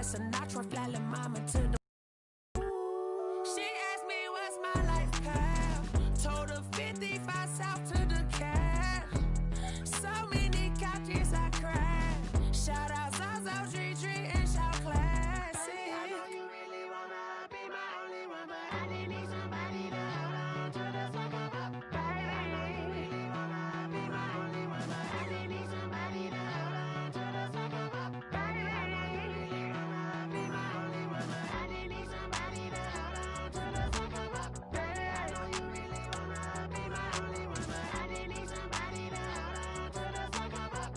that Sinatra flying mama to the. She asked me what's my life path. Told her 55 south to the cat. So many couches I cried. Shout out Zazo, Tree, and shout classic. I know you really wanna be my only one, but I didn't need somebody to hold on to the sucker up, baby. I know you really wanna be my only one, but I didn't need somebody to hold on to the sucker up, baby. I know you really wanna be my only one, but I didn't need somebody to hold on to the sucker up, baby. I know you really wanna be my only one, but I didn't need somebody to hold on to the sucker up.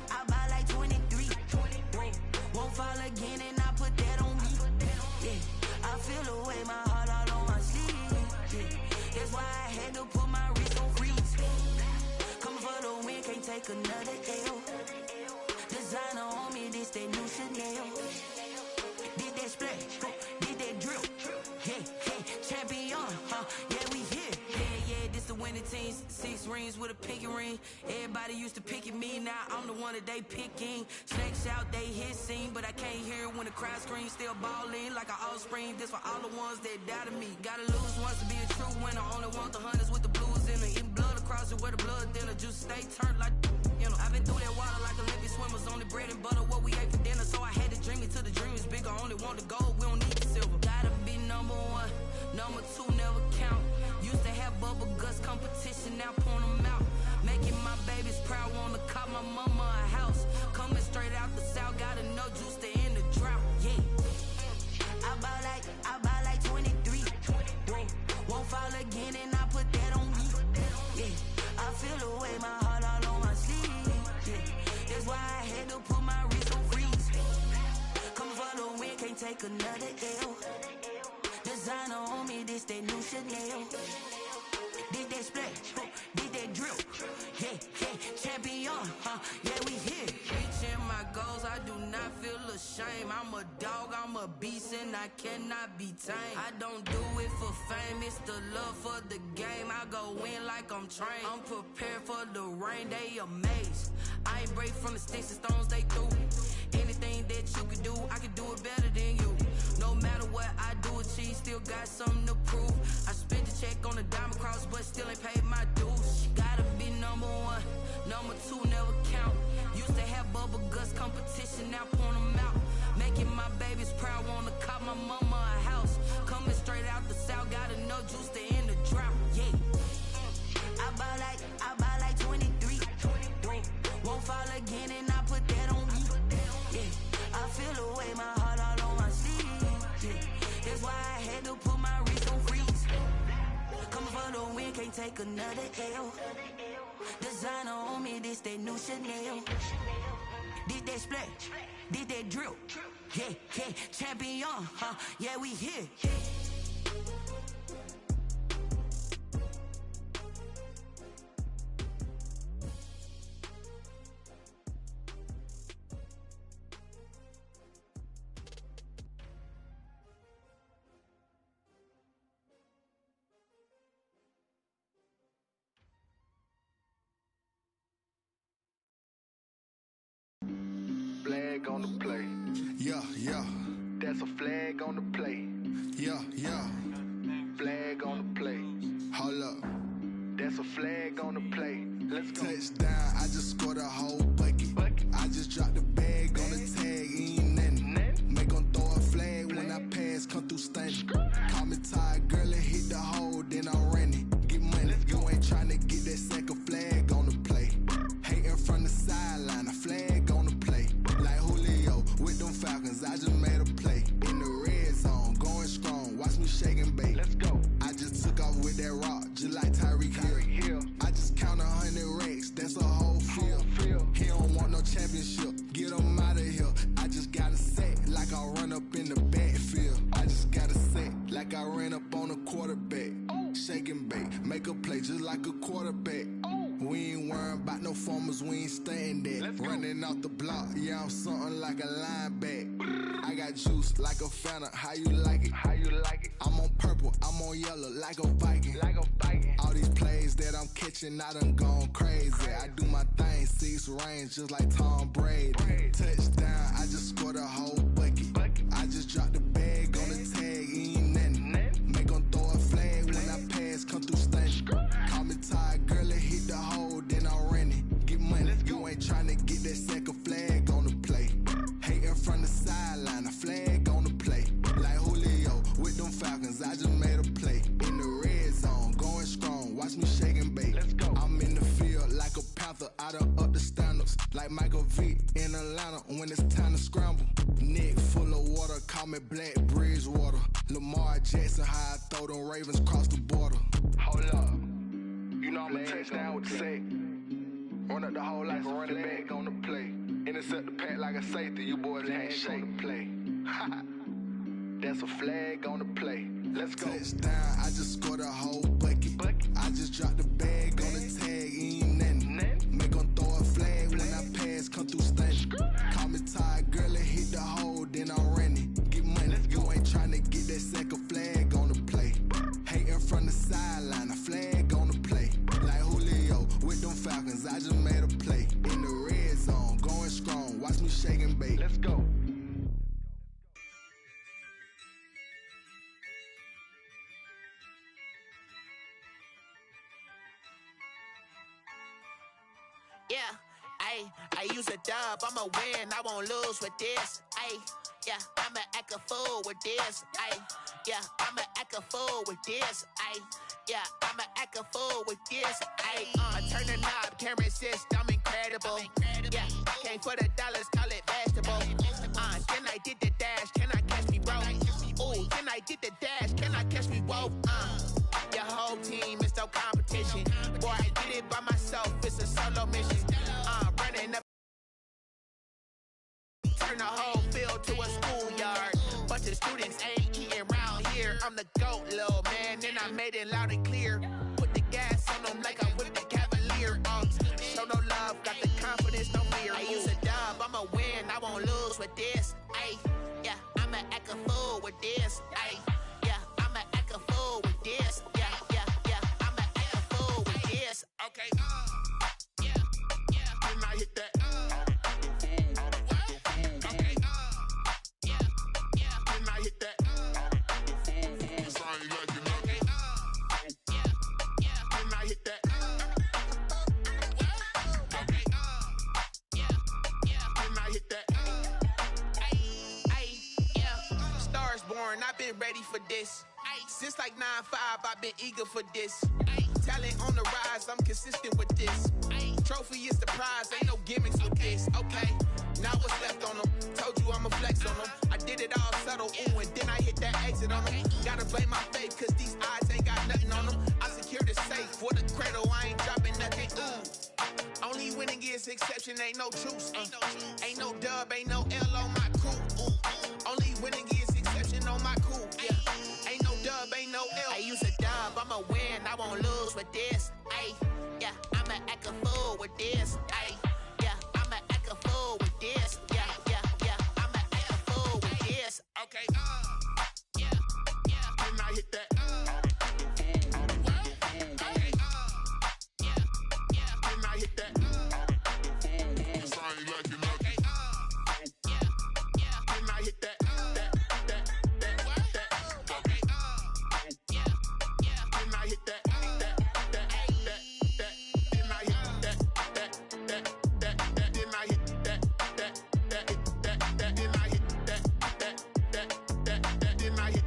I buy like 23. Won't fall again and I put that on me. Yeah, I feel the way, my heart all on my sleeve. Yeah, that's why I had to put my wrist on freeze. Coming for the win, can't take another L. Designer on me, this that new Chanel. Did that splash, did that drill. Yeah, champion, yeah, we here. Yeah, this the winning team. 6 rings with a pinky ring. Everybody used to pick at me, now I'm the one that they picking. Snakes out, they hit scene, but I can't hear it when the crowd screams. Still ballin' like an offspring. This for all the ones that doubted me. Gotta lose once to be a true winner. Only want the hunters with the blues in it. Eating blood across it where the blood dinner. Juice stay turned like, you know. I've been through that water like Olympic swimmers. Only bread and butter, what we ate for dinner. So I had to dream it till the dream is bigger. Only want the gold, we don't need the silver. Gotta be number 1, number 2 never count. Used to have bubble guts competition, now point them out. Making my babies proud, wanna cop my mama a house. Coming straight out the south, gotta know juice to end the drought. Yeah, I buy like 23. Won't fall again and I put that on me. Yeah, I feel the way, my heart all on my sleeve. Yeah, that's why I had to put my wrist on freeze. Coming for the win, can't take another L. Designer on me, this that new Chanel. Did that splash, did that drill. Yeah, champion, yeah, we here. Reaching my goals, I do not feel ashamed. I'm a dog, I'm a beast, and I cannot be tamed. I don't do it for fame, it's the love for the game. I go in like I'm trained. I'm prepared for the rain, they amazed. I ain't break from the sticks and stones they threw. Anything that you can do, I can do it better than you. No matter what I do, achieve, still got something to prove. I spent the check on the diamond cross, but still ain't paid my dues. Gotta be number 1, number 2 never count. Used to have bubble guts competition, now point them out. Making my babies proud, wanna cop my mama a house. Coming straight out the south, gotta know juice to end the drought. Yeah, I buy like 23. Won't fall again and I put that on me. Yeah, I feel the way, my heart all on my sleeve. Yeah, that's why I had to put my wrist on freeze. Coming for the win, can't take another L. Designer on me, this that new Chanel. Did that splash, did that drill. Yeah, champion, yeah, we here. Yeah, yeah. That's a flag on the play. Yeah, yeah. Flag on the play. Hold up. That's a flag on the play. Let's go. Touchdown, I just scored a whole bucket. I just dropped the bag on the tag, ain't nothing. Make 'em throw a flag when I pass, come through stunning. Call me tired, girl, and hit the hole, then I'm running. Get money, you ain't tryna get that second flag on the play. Hating from the sideline, a flag on the play. Like Julio with them Falcons, I just made a play. In the red zone, going strong, watch me shake and bake. Let's go. I just took off with that rock, just like Tyreek Hill. I just count 100 racks, that's a whole field. He don't want no championship, get him out of here. I just got a set, like I run up in the backfield. I just got a set, like I ran up on a quarterback. Shake and bake, make a play just like a quarterback. We ain't worrying about no formers, we ain't staying there. Running off the block, yeah, I'm something like a linebacker. I got juice like a Fanta, how you like it? How you like it? I'm on purple, I'm on yellow, like a Viking. Like a Viking. All these plays that I'm catching, I done gone crazy. I do my thing, 6 range, just like Tom Brady. Touchdown, I just scored a whole bucket. I just dropped the bag on the tag, ain't nothing. Make 'em throw a flag when I pass, come through stunning. Call me tired, girl, and hit the hole, then I'm running. Get money, you ain't tryna get that second flag on the play. Hating from the sideline, a flag on the play. Like Julio with them Falcons, I just made a play. In the red zone, going strong, watch me shake and bake. Let's go. I'm in the field like a Panther, I done up the standards. Like Michael Vick in Atlanta when it's time to scramble. Neck full of water, call me Black Bridgewater. Lamar Jackson, how I throw them Ravens cross the border. Hold up. You know I'm a touchdown with the sack. Run up the hole like a running back on the play. Intercept the pack like a safety. You boys ain't shake the play. That's a flag on the play. Let's go. Touchdown, I just scored a whole bucket. I just dropped the bag on the tag, ain't nothing. Make 'em throw a flag when I pass, come through stunning. Call me tired, girl, and hit the hole, then I'm running. Get money, you ain't tryna get that second flag on the play. Hating from the sideline, a flag on the play. Like Julio with them Falcons, I just made a play. In the red zone, going strong, watch me shake and bake. Let's go. Yeah, I use a dub, I'ma win, I won't lose with this. Yeah, I'ma act a fool with this. Yeah, I'ma act a fool with this. Yeah, I'ma act a fool with this. I turn the knob, camera assist, I'm incredible. Yeah, came for the dollars, call it vegetable. Then I did the dash, can I catch me, bro? Ooh, then I did the dash, can I catch me, whoa? Your whole team is no competition. Boy, I did it by myself, it's a solo mission. Running up, turn the whole field to a schoolyard. Bunch of students ain't eating round here. I'm the GOAT, little man, and I made it loud and clear. Put the gas on them like I whipped the Cavalier. Show no love, got the confidence, no fear. I use a dub, I'ma win, I won't lose with this. Yeah, I'ma act a fool with this. Yeah, I'ma act a fool with this. Yeah, I'ma act a fool with this. Okay. Then I hit that. Okay. Then I hit that. Cause I ain't like it nothing. Then I hit that. Okay. Then I hit that. Stars born, I've been ready for this. Since like 9-5, I've been eager for this. Talent on the rise, I'm consistent with this. Trophy is the prize, ain't no gimmicks with this. Okay, now what's left on them? Told you I'ma flex on them. I did it all subtle, ooh, and then I hit that exit on them. Gotta blame my faith, cause these odds ain't got nothing on them. I secure the safe for the cradle, I ain't dropping nothing, ooh. Only winning is exception, ain't no truce. Ain't no dub, ain't no L on my crew. Only winning is exception on my crew. Yeah, ain't no dub, ain't no L. I use a dub, I'ma win, I won't lose with this. Yeah, I'ma act a fool with this. Yeah, I'ma act a fool with this. Yeah, I'ma act a fool with this. Okay. Then I hit that. Okay. Then I hit that. Cause I ain't like it nothing. hit that, didn't I hit that, didn't I hit that, didn't I hit that, didn't I hit that, didn't I hit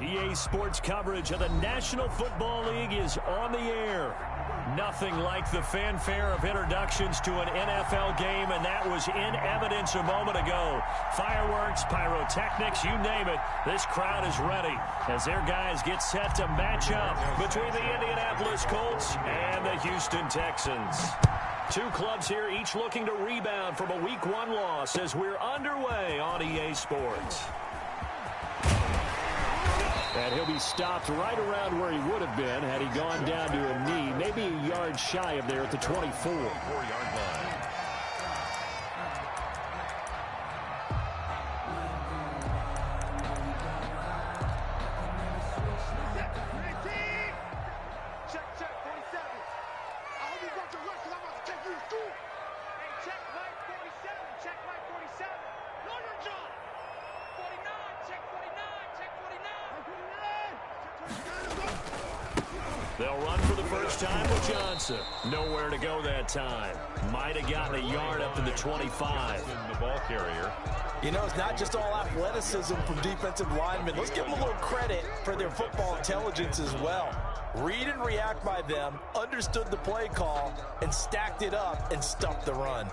EA Sports coverage of the National Football League is on the air. Nothing like the fanfare of introductions to an NFL game, and that was in evidence a moment ago. Fireworks, pyrotechnics, you name it. This crowd is ready as their guys get set to match up between the Indianapolis Colts and the Houston Texans. Two clubs here, each looking to rebound from a Week 1 loss as we're underway on EA Sports. And he'll be stopped right around where he would have been had he gone down to a knee, maybe a yard shy of there at the 24. 4-yard line. They'll run for the first time with Johnson. Nowhere to go that time. Might have gotten a yard up to the 25. The ball carrier. You know, it's not just all athleticism from defensive linemen. Let's give them a little credit for their football intelligence as well. Read and react by them, understood the play call, and stacked it up and stuffed the run.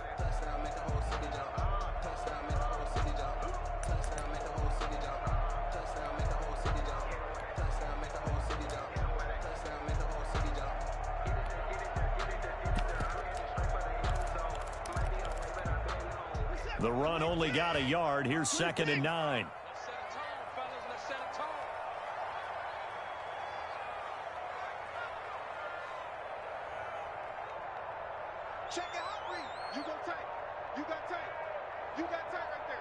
The run only got a yard. Here's 2nd and 9. check it out, Reed. You go tight. You got tight. You got tight right there.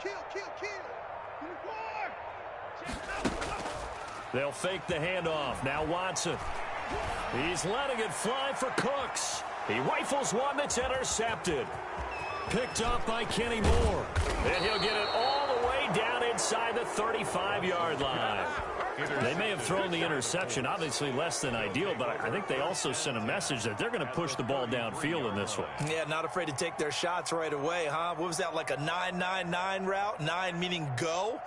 Kill. Check it out. They'll fake the handoff. Now Watson. He's letting it fly for Cooks. He rifles one that's intercepted. Picked up by Kenny Moore. And he'll get it all the way down inside the 35-yard line. They may have thrown the interception, obviously less than ideal, but I think they also sent a message that they're going to push the ball downfield in this one. Yeah, not afraid to take their shots right away, huh? What was that, like a 9-9-9 route? 9 meaning go?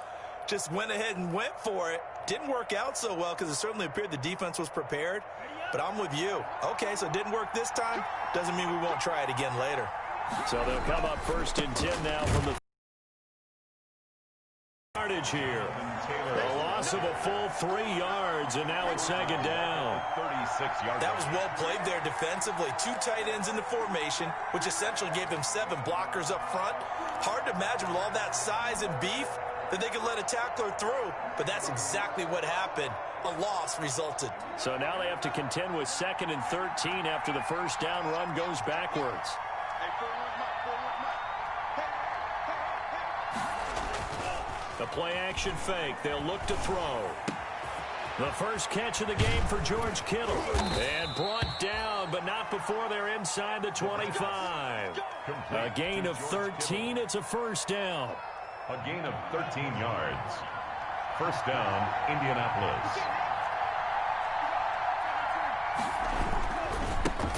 Just went ahead and went for it. Didn't work out so well because it certainly appeared the defense was prepared. But I'm with you. Okay, so it didn't work this time. Doesn't mean we won't try it again later. So they'll come up 1st and 10 now from the yardage here. A loss of a full 3 yards, and now it's 2nd down. 36 yards. That was well played there defensively. 2 tight ends in the formation, which essentially gave them 7 blockers up front. Hard to imagine with all that size and beef that they could let a tackler through, but that's exactly what happened. A loss resulted. So now they have to contend with 2nd and 13 after the first down run goes backwards. The play-action fake. They'll look to throw. The first catch of the game for George Kittle. And brought down, but not before they're inside the 25. A gain of 13. It's a first down. A gain of 13 yards. First down, Indianapolis.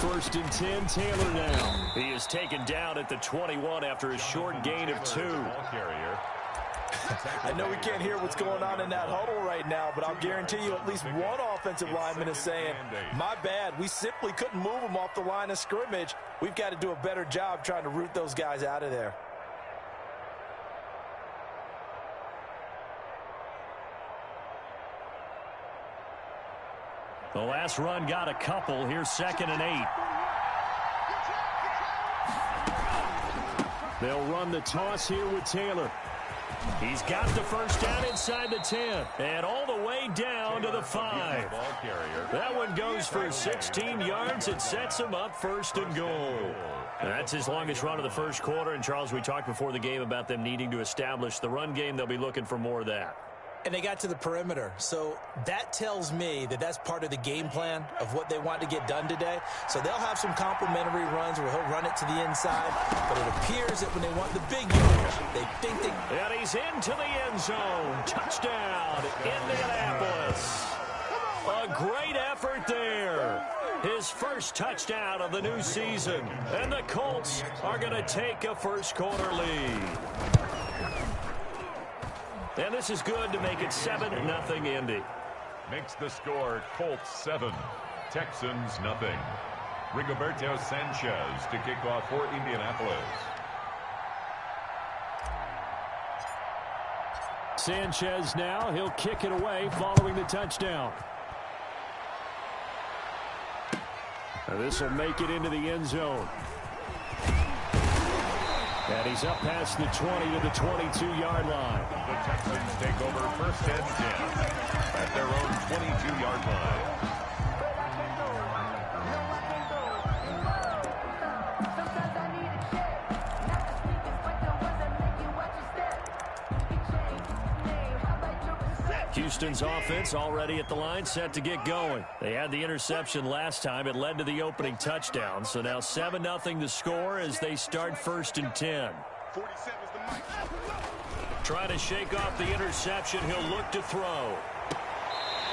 1st and 10, Taylor now. He is taken down at the 21 after a short gain of 2. Ball carrier. I know we can't hear what's going on in that huddle right now, but I'll guarantee you at least one offensive lineman is saying, my bad, we simply couldn't move them off the line of scrimmage. We've got to do a better job trying to root those guys out of there. The last run got a couple. Here's 2nd and 8. They'll run the toss here with Taylor. He's got the first down inside the 10 and all the way down to the 5. That one goes for 16 yards. It sets him up 1st and goal. That's his longest run of the first quarter. And, Charles, we talked before the game about them needing to establish the run game. They'll be looking for more of that. And they got to the perimeter. So that tells me that that's part of the game plan of what they want to get done today. So they'll have some complimentary runs where he'll run it to the inside. But it appears that when they want the big yardage, they think they... And he's into the end zone. Touchdown, Indianapolis. A great effort there. His first touchdown of the new season. And the Colts are going to take a first-quarter lead. And this is good to make it 7-0 Indy. Makes the score Colts 7, Texans nothing. Rigoberto Sanchez to kick off for Indianapolis. Sanchez now, he'll kick it away following the touchdown. This will make it into the end zone. And he's up past the 20 to the 22-yard line. The Texans take over first and 10 at their own 22-yard line. Houston's offense already at the line, set to get going. They had the interception last time. It led to the opening touchdown. So now 7-0 the score as they start first and 10. Trying to shake off the interception. He'll look to throw.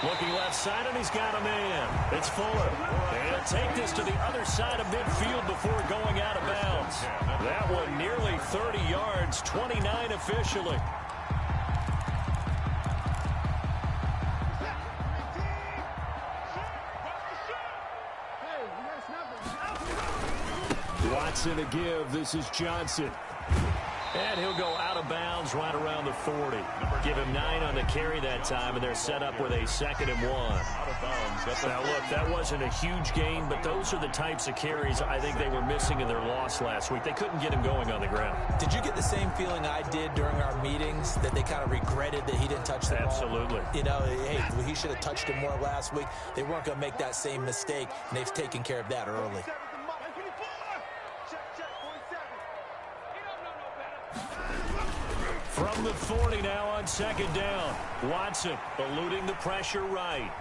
Looking left side, and he's got a man. It's Fuller. And he'll take this to the other side of midfield before going out of bounds. That one nearly 30 yards, 29 officially. Watson to give. This is Johnson. And he'll go out of bounds right around the 40. Give him 9 on the carry that time, and they're set up with a 2nd and 1. Now, look, that wasn't a huge gain, but those are the types of carries I think they were missing in their loss last week. They couldn't get him going on the ground. Did you get the same feeling I did during our meetings, that they kind of regretted that he didn't touch the ball? Absolutely. You know, hey, he should have touched it more last week. They weren't going to make that same mistake, and they've taken care of that early. From the 40 now on 2nd down. Watson eluding the pressure right.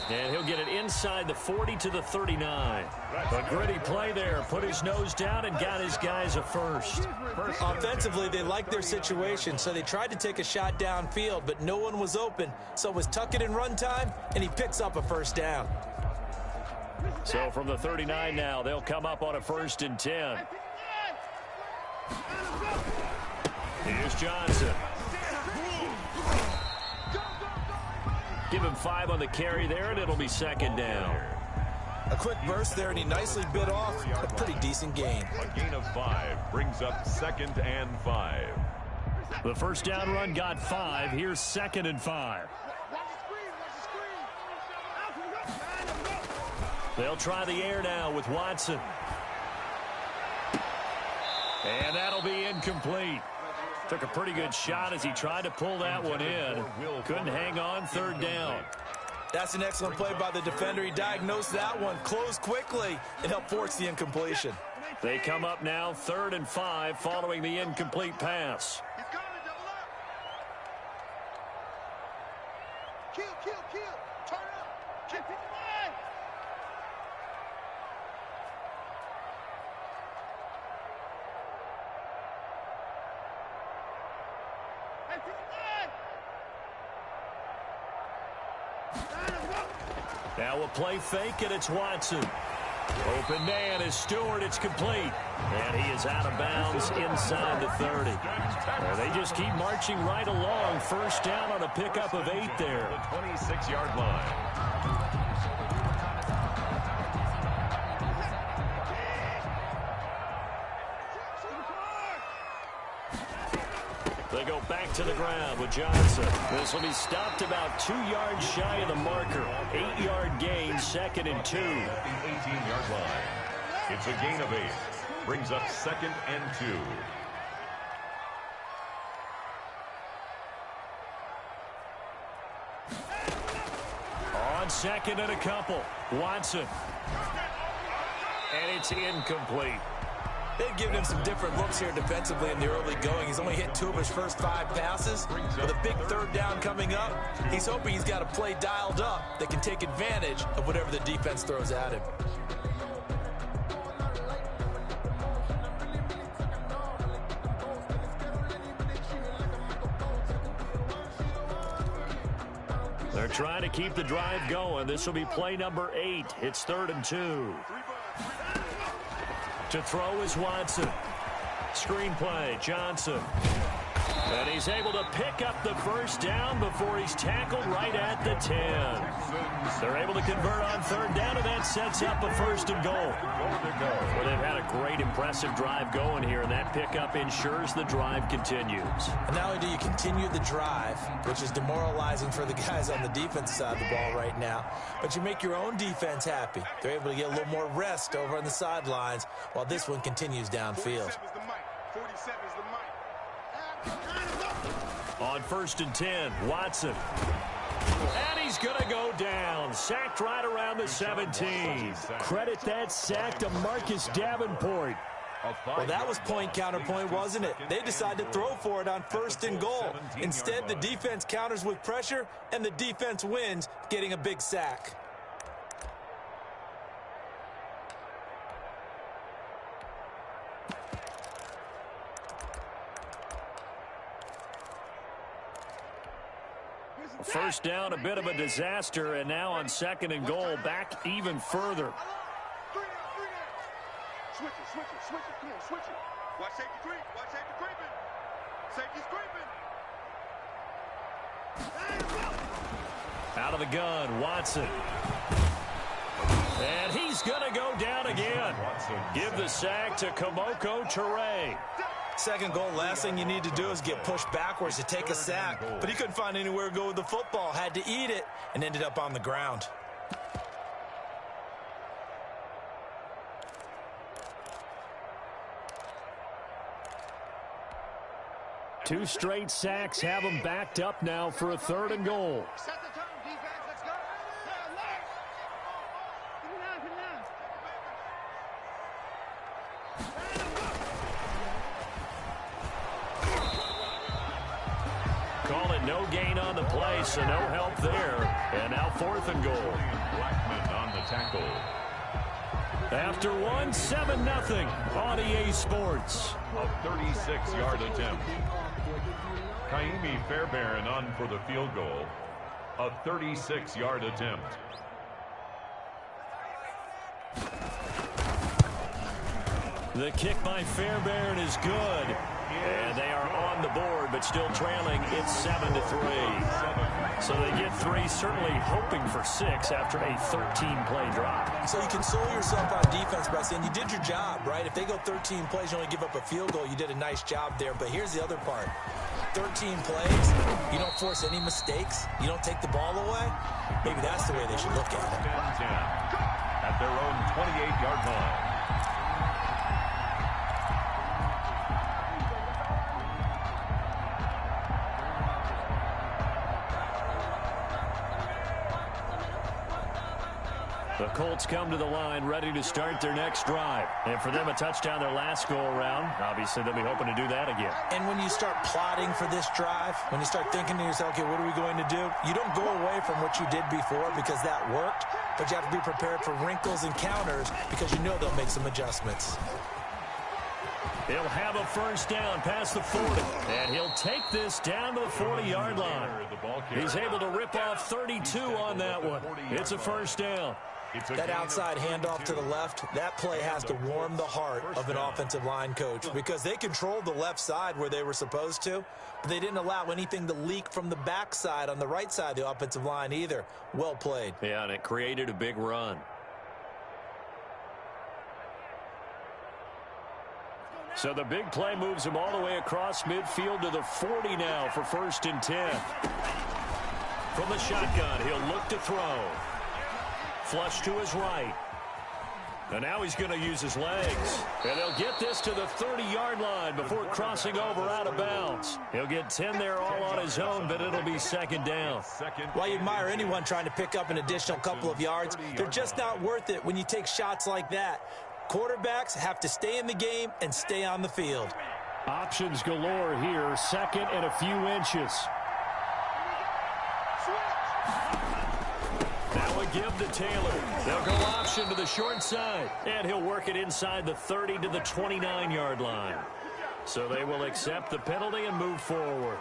And he'll get it inside the 40 to the 39. A gritty play there. Put his nose down and got his guys a first. Offensively, they liked their situation, so they tried to take a shot downfield, but no one was open. So it was tuck it in run time, and he picks up a first down. So from the 39 now, they'll come up on a 1st and 10. Here's Johnson. Give him 5 on the carry there, and it'll be 2nd down. A quick burst there, and he nicely bit off a pretty decent gain. A gain of 5 brings up 2nd and 5. The first down run got 5. Here's 2nd and 5. They'll try the air now with Watson. And that'll be incomplete. Took a pretty good shot as he tried to pull that one in. Couldn't hang on, 3rd down. That's an excellent play by the defender. He diagnosed that one, closed quickly, and helped force the incompletion. They come up now 3rd and 5 following the incomplete pass. Kill. Turn up. Kick it. Now a play fake, and it's Watson. Open man is Stewart. It's complete. And he is out of bounds inside the 30. They just keep marching right along. First down on a pickup of 8 there. The 26-yard line. They go back to the ground with Johnson. This will be stopped about 2 yards shy of the marker. 8-yard gain, 2nd and 2. The 18-yard line. It's a gain of 8. Brings up 2nd and 2. On 2nd and a couple. Watson. And it's incomplete. They've given him some different looks here defensively in the early going. He's only hit 2 of his first 5 passes. With a big 3rd down coming up, he's hoping he's got a play dialed up that can take advantage of whatever the defense throws at him. They're trying to keep the drive going. This will be play number 8. It's 3rd and 2. To throw is Watson. Screen play, Johnson. And he's able to pick up the first down before he's tackled right at the 10. They're able to convert on 3rd down, and that sets up a 1st and goal. Well, they've had a great, impressive drive going here, and that pickup ensures the drive continues. And not only do you continue the drive, which is demoralizing for the guys on the defense side of the ball right now, but you make your own defense happy. They're able to get a little more rest over on the sidelines while this one continues downfield. 47 is the mic. On 1st and 10, Watson. And he's going to go down. Sacked right around the 17. Credit that sack to Marcus Davenport. Well, that was point counterpoint, wasn't it? They decided to throw for it on 1st and goal. Instead, the defense counters with pressure, and the defense wins, getting a big sack. First down, a bit of a disaster, and now on 2nd and goal, back even further. Switch it. Come on, switch it. Watch safety creep. Watch safety creeping. Safety's creeping. Out of the gun, Watson. And he's going to go down again. Give the sack to Kamoko Toure. 2nd goal, last thing you need to do is get pushed backwards to take a sack. But he couldn't find anywhere to go with the football. Had to eat it and ended up on the ground. Two straight sacks have him backed up now for a 3rd and goal. Set the tone, defense. Let's go. Call it no gain on the play, so no help there. And now 4th and goal. Blackman on the tackle. After 1, 7-0 on EA Sports. A 36-yard attempt. Kaimi Fairbairn on for the field goal. A 36-yard attempt. The kick by Fairbairn is good. And they are on the board, but still trailing. It's 7-3. So they get 3, certainly hoping for 6 after a 13-play drive. So you console yourself on defense by saying you did your job, right? If they go 13 plays, you only give up a field goal, you did a nice job there. But here's the other part. 13 plays, you don't force any mistakes, you don't take the ball away. Maybe that's the way they should look at it. 10 at their own 28-yard line. The Colts come to the line ready to start their next drive. And for them, a touchdown their last go-around. Obviously, they'll be hoping to do that again. And when you start plotting for this drive, when you start thinking to yourself, okay, what are we going to do? You don't go away from what you did before because that worked, but you have to be prepared for wrinkles and counters because you know they'll make some adjustments. He'll have a first down past the 40, and he'll take this down to the 40-yard line. He's able to rip off 32 on that one. It's a first down. That outside handoff to the left, that play has to warm the heart of an offensive line coach because they controlled the left side where they were supposed to, but they didn't allow anything to leak from the backside on the right side of the offensive line either. Well played. Yeah, and it created a big run. So the big play moves him all the way across midfield to the 40 now for 1st and 10. From the shotgun, he'll look to throw. Flush to his right. And now he's going to use his legs. And he'll get this to the 30-yard line before crossing over out of bounds. He'll get 10 there all on his own, but it'll be 2nd down. While you admire anyone trying to pick up an additional couple of yards, they're just not worth it when you take shots like that. Quarterbacks have to stay in the game and stay on the field. Options galore here. Second and a few inches. That would give to Taylor. They'll go option to the short side. And he'll work it inside the 30 to the 29-yard line. So they will accept the penalty and move forward.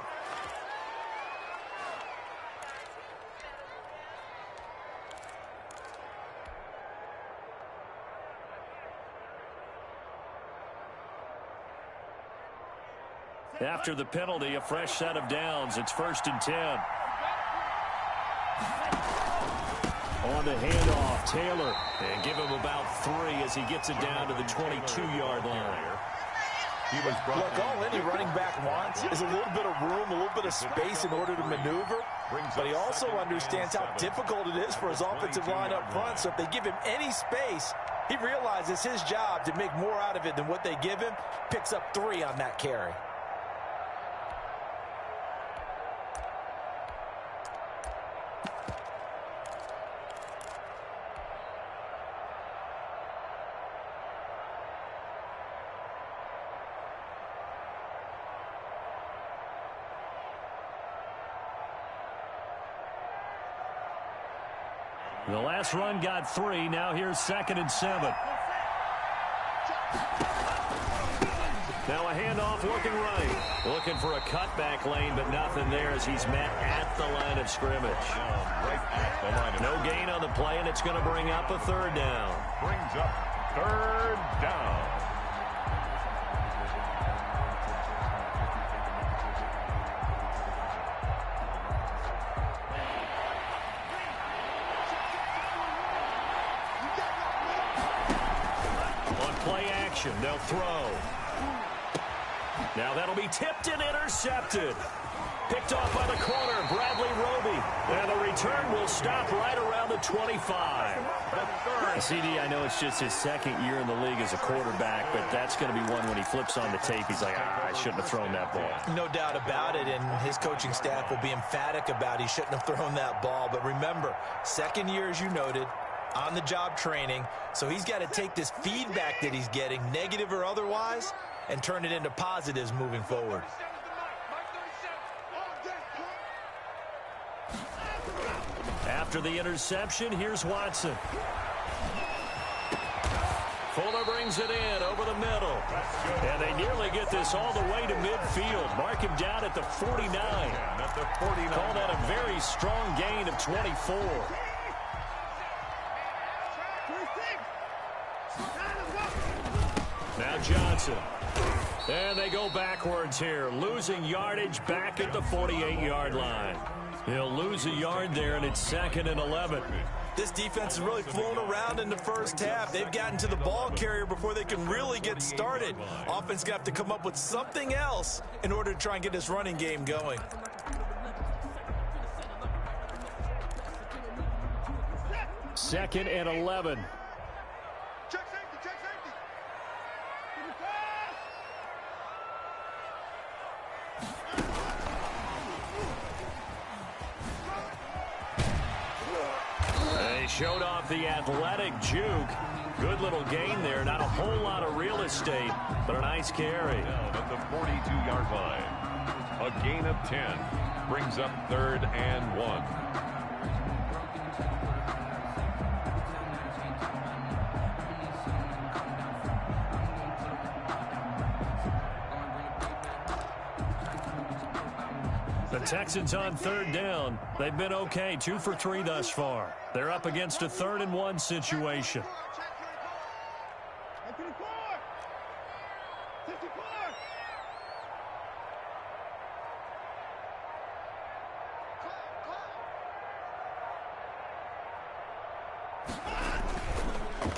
After the penalty, a fresh set of downs. It's 1st and 10. On the handoff, Taylor. And give him about 3 as he gets it down to the 22-yard line. Look, all any running back wants is a little bit of room, a little bit of space in order to maneuver. But he also understands how difficult it is for his offensive line up front. So if they give him any space, he realizes his job to make more out of it than what they give him. Picks up 3 on that carry. The last run got 3. Now here's 2nd and 7. Now a handoff looking right. Looking for a cutback lane, but nothing there as he's met at the line of scrimmage. No gain on the play, and it's going to bring up a 3rd down. Brings up 3rd down. They'll throw. Now that'll be tipped and intercepted. Picked off by the corner, Bradley Roby. And the return will stop right around the 25. CD, I know it's just his 2nd year in the league as a quarterback, but that's going to be one when he flips on the tape. He's like, I shouldn't have thrown that ball. No doubt about it, and his coaching staff will be emphatic about he shouldn't have thrown that ball. But remember, 2nd year, as you noted, on-the-job training, so he's got to take this feedback that he's getting, negative or otherwise, and turn it into positives moving forward. After the interception, here's Watson. Fuller brings it in over the middle. And they nearly get this all the way to midfield. Mark him down at the 49. Call that a very strong gain of 24. Now Johnson. And they go backwards here, losing yardage back at the 48-yard line. He'll lose a yard there, and it's 2nd and 11. This defense has really flown around in the first half. They've gotten to the ball carrier before they can really get started. Offense got to come up with something else in order to try and get this running game going. Second and 11. Check safety, check safety. They showed off the athletic juke. Good little gain there. Not a whole lot of real estate, but a nice carry. Down at the 42-yard line. A gain of 10 brings up 3rd and 1. The Texans on 3rd down. They've been okay, 2 for 3 thus far. They're up against a 3rd and 1 situation.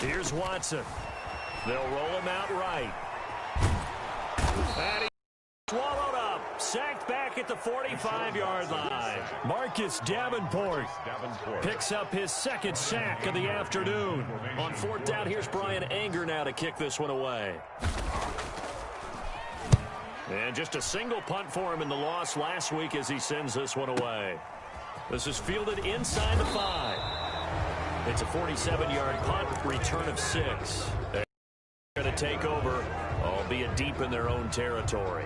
Here's Watson. They'll roll him out right. And he swallowed up. Sacked back at the 45-yard line. Marcus Davenport picks up his 2nd sack of the afternoon. On 4th down, here's Brian Anger now to kick this one away. And just a single punt for him in the loss last week as he sends this one away. This is fielded inside the 5. It's a 47-yard punt, return of 6. take over, albeit deep in their own territory.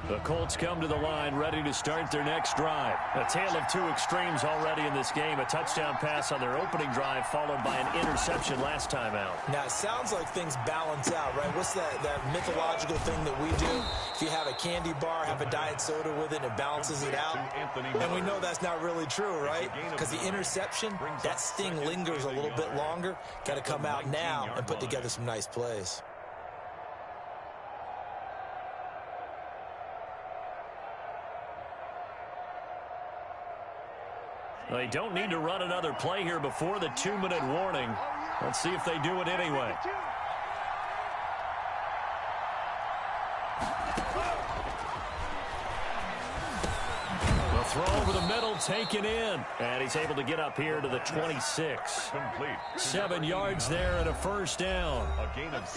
The Colts come to the line ready to start their next drive. A tale of two extremes already in this game. A touchdown pass on their opening drive followed by an interception last time out. Now, it sounds like things balance out, right? What's that mythological thing that we do? If you have a candy bar, have a diet soda with it, it balances it out. And we know that's not really true, right? Because the interception, that sting lingers a little bit longer. Got to come out now and put together some nice plays. They don't need to run another play here before the 2-minute warning. Let's see if they do it anyway. The throw over the middle taken in. And he's able to get up here to the 26. 7 yards there and a first down.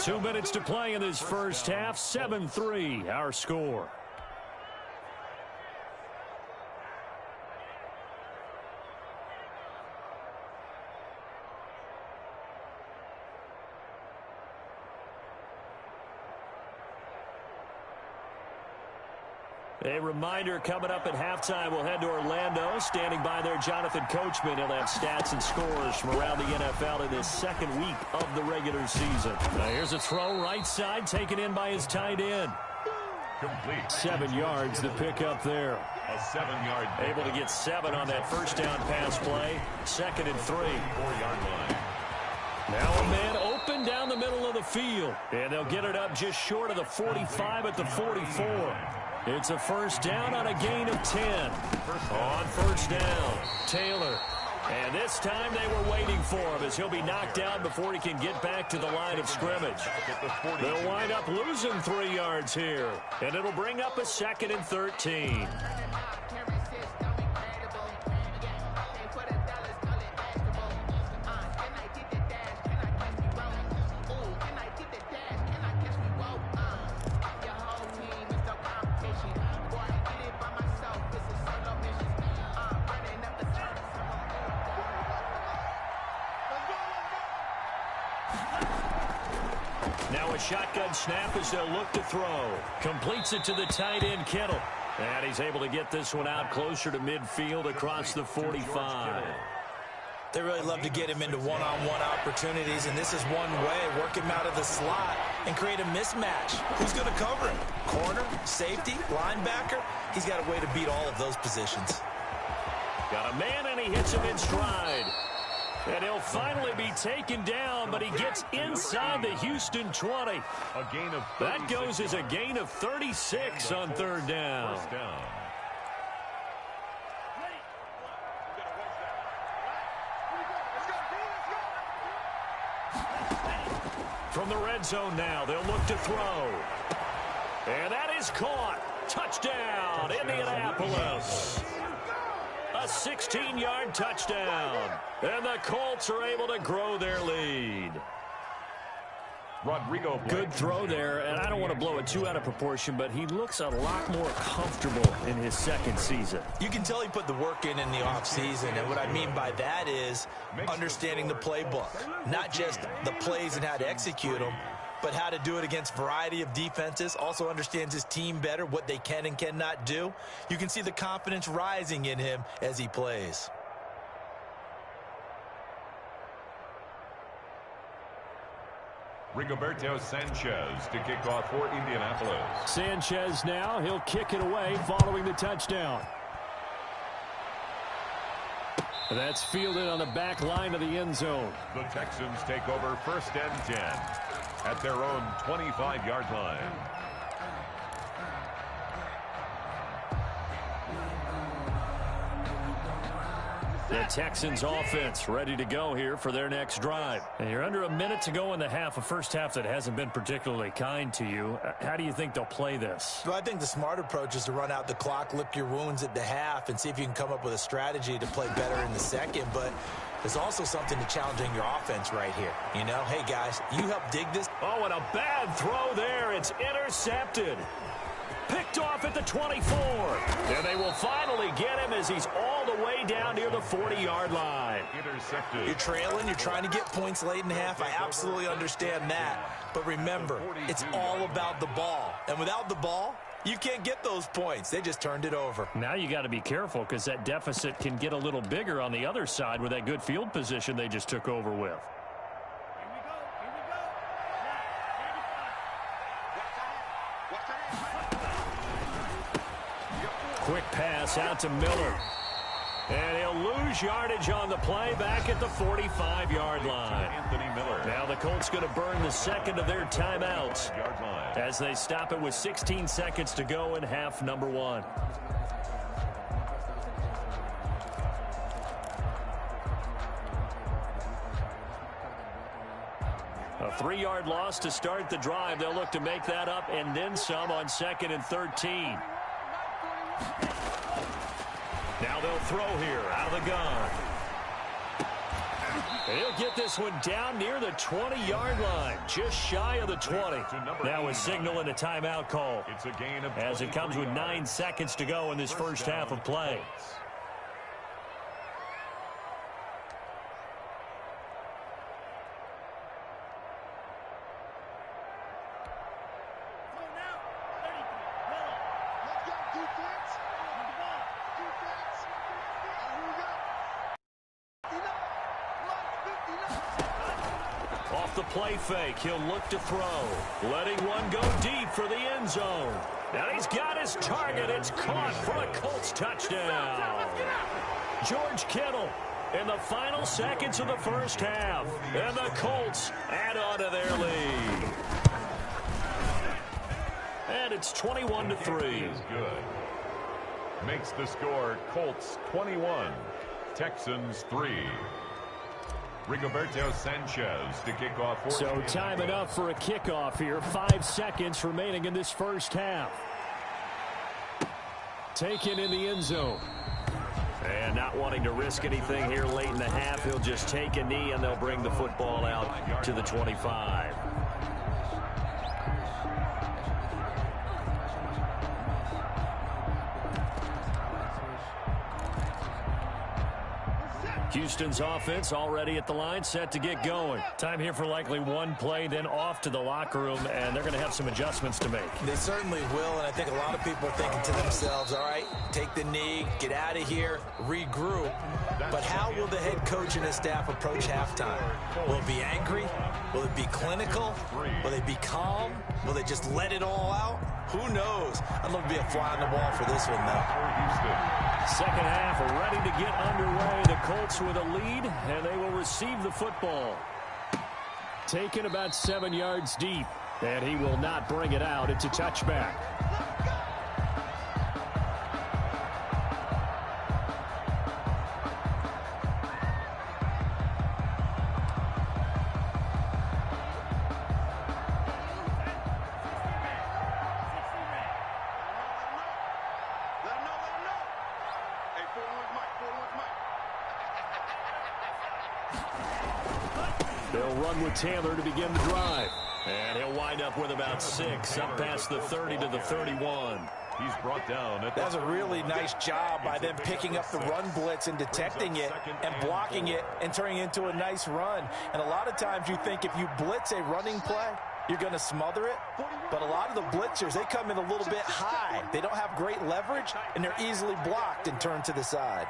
2 minutes to play in this first half. 7-3 our score. A reminder coming up at halftime, we'll head to Orlando. Standing by there, Jonathan Coachman. He'll have stats and scores from around the NFL in this second week of the regular season. Now here's a throw right side taken in by his tight end. Complete. 7 yards the pickup there. A 7-yard. Able to get 7 on that first down pass play. 2nd and 3. 4-yard line. Now a man open down the middle of the field. And they'll get it up just short of the 45 at the 44. It's a first down on a gain of 10. On first down, Taylor. And this time they were waiting for him as he'll be knocked down before he can get back to the line of scrimmage. They'll wind up losing 3 yards here. And it'll bring up a 2nd and 13. Now a shotgun snap as they'll look to throw. Completes it to the tight end, Kittle. And he's able to get this one out closer to midfield across the 45. They really love to get him into one-on-one opportunities, and this is one way. Work him out of the slot and create a mismatch. Who's going to cover him? Corner, safety, linebacker? He's got a way to beat all of those positions. Got a man, and he hits him in stride. And he'll finally be taken down, but he gets inside the Houston 20. A gain of 36. That goes as a gain of 36 on third down. First down. From the red zone now, they'll look to throw. And that is caught. Touchdown, Indianapolis. A 16-yard touchdown. And the Colts are able to grow their lead. Rodrigo. Good throw there, and I don't want to blow it too out of proportion, but he looks a lot more comfortable in his second season. You can tell he put the work in the offseason, and what I mean by that is understanding the playbook. Not just the plays and how to execute them, but how to do it against a variety of defenses. Also understands his team better, what they can and cannot do. You can see the confidence rising in him as he plays. Rigoberto Sanchez to kick off for Indianapolis. Sanchez now, he'll kick it away following the touchdown. That's fielded on the back line of the end zone. The Texans take over 1st and 10 at their own 25-yard line. The Texans offense ready to go here for their next drive. And you're under a minute to go in the half, a first half that hasn't been particularly kind to you. How do you think they'll play this? Well, I think the smart approach is to run out the clock, lick your wounds at the half, and see if you can come up with a strategy to play better in the second. But there's also something to challenging your offense right here. You know, hey, guys, you help dig this. Oh, and a bad throw there. It's intercepted. Picked off at the 24. And they will finally get him as he's all the way down near the 40-yard line. Intercepted. You're trailing. You're trying to get points late in the half. I absolutely understand that. But remember, it's all about the ball. And without the ball, you can't get those points. They just turned it over. Now you got to be careful because that deficit can get a little bigger on the other side with that good field position they just took over with. Quick pass out to Miller. And he'll lose yardage on the play back at the 45-yard line. Anthony Miller. Now the Colts going to burn the second of their timeouts as they stop it with 16 seconds to go in half number one. A 3-yard loss to start the drive. They'll look to make that up and then some on 2nd and 13. Now they'll throw here out of the gun. And he'll get this one down near the 20-yard line, just shy of the 20. Now a signal and a timeout call It's a gain of as it comes with 9 seconds to go in this first half of play. Off the play fake, he'll look to throw. Letting one go deep for the end zone. Now he's got his target. It's caught for a Colts touchdown. George Kittle in the final seconds of the first half. And the Colts add on to their lead. And it's 21-3. Good. Makes the score Colts 21, Texans 3. Rigoberto Sanchez to kick off. So time enough for a kickoff here. 5 seconds remaining in this first half. Taken in the end zone. And not wanting to risk anything here late in the half, he'll just take a knee and they'll bring the football out to the 25. Houston's offense already at the line, set to get going. Time here for likely one play, then off to the locker room, and they're going to have some adjustments to make. They certainly will, and I think a lot of people are thinking to themselves, all right, take the knee, get out of here, regroup. But how will the head coach and his staff approach halftime? Will it be angry? Will it be clinical? Will they be calm? Will they just let it all out? Who knows? I'd love to be a fly on the wall for this one, though. Second half ready to get underway. The Colts with a lead, and they will receive the football. Taken about 7 yards deep, and he will not bring it out. It's a touchback. They'll run with Taylor to begin the drive. And he'll wind up with about 6, up past the 30 to the 31. He's brought down. That's a really nice job by them picking up the run blitz and detecting it and blocking it and turning it into a nice run. And a lot of times you think if you blitz a running play, you're going to smother it. But a lot of the blitzers, they come in a little bit high. They don't have great leverage, and they're easily blocked and turned to the side.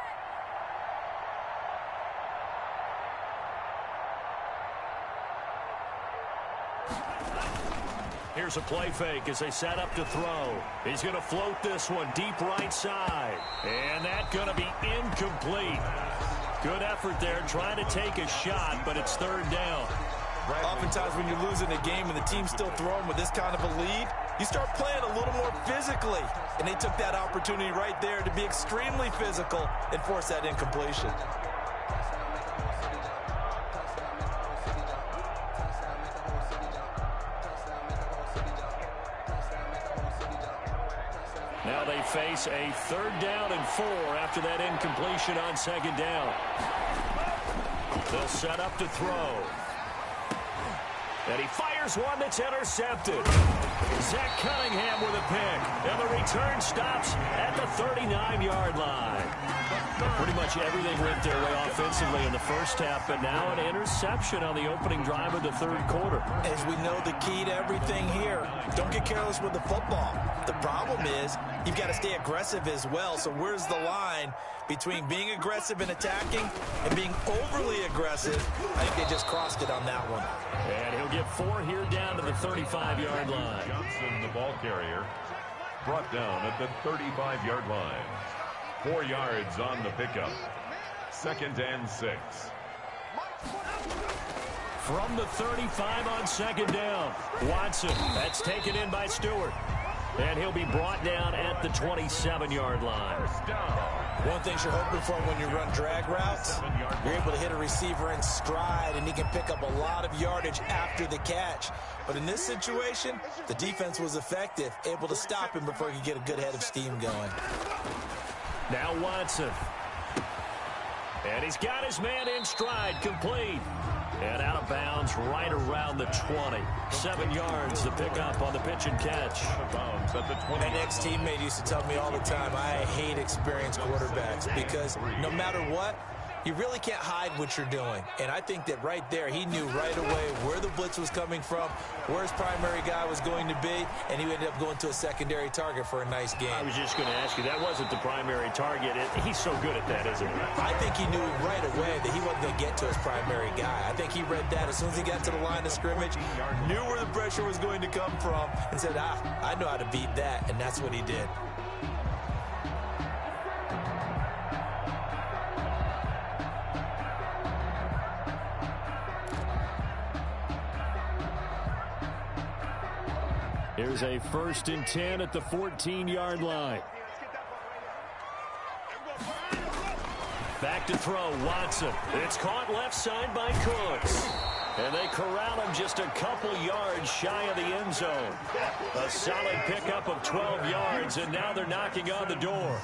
Here's a play fake as they set up to throw. He's going to float this one deep right side. And that's going to be incomplete. Good effort there trying to take a shot, but it's third down. Oftentimes when you're losing a game and the team's still throwing with this kind of a lead, you start playing a little more physically. And they took that opportunity right there to be extremely physical and force that incompletion. Now they face a 3rd down and 4 after that incompletion on 2nd down. They'll set up to throw. And he fires one that's intercepted. Zach Cunningham with a pick. And the return stops at the 39-yard line. Pretty much everything went their way offensively in the first half, but now an interception on the opening drive of the 3rd quarter. As we know, the key to everything here, don't get careless with the football. The problem is you've got to stay aggressive as well. So where's the line between being aggressive and attacking and being overly aggressive? I think they just crossed it on that one. And he'll get 4 here down to the 35-yard line. Johnson, the ball carrier, brought down at the 35-yard line. 4 yards on the pickup. 2nd and 6. From the 35 on 2nd down. Watson, that's taken in by Stewart. And he'll be brought down at the 27-yard line. One thing you're hoping for when you run drag routes, you're able to hit a receiver in stride, and he can pick up a lot of yardage after the catch. But in this situation, the defense was effective, able to stop him before he could get a good head of steam going. Now Watson. And he's got his man in stride, complete. And out of bounds right around the 20. 7 yards to pick up on the pitch and catch. My next teammate used to tell me all the time, I hate experienced quarterbacks because no matter what, you really can't hide what you're doing. And I think that right there, he knew right away where the blitz was coming from, where his primary guy was going to be, and he ended up going to a secondary target for a nice game. I was just going to ask you, that wasn't the primary target. He's so good at that, isn't he? I think he knew right away that he wasn't going to get to his primary guy. I think he read that as soon as he got to the line of scrimmage, knew where the pressure was going to come from, and said, I know how to beat that, and that's what he did. Here's a 1st and 10 at the 14-yard line. Back to throw, Watson. It's caught left side by Cooks. And they corral him just a couple yards shy of the end zone. A solid pickup of 12 yards, and now they're knocking on the door.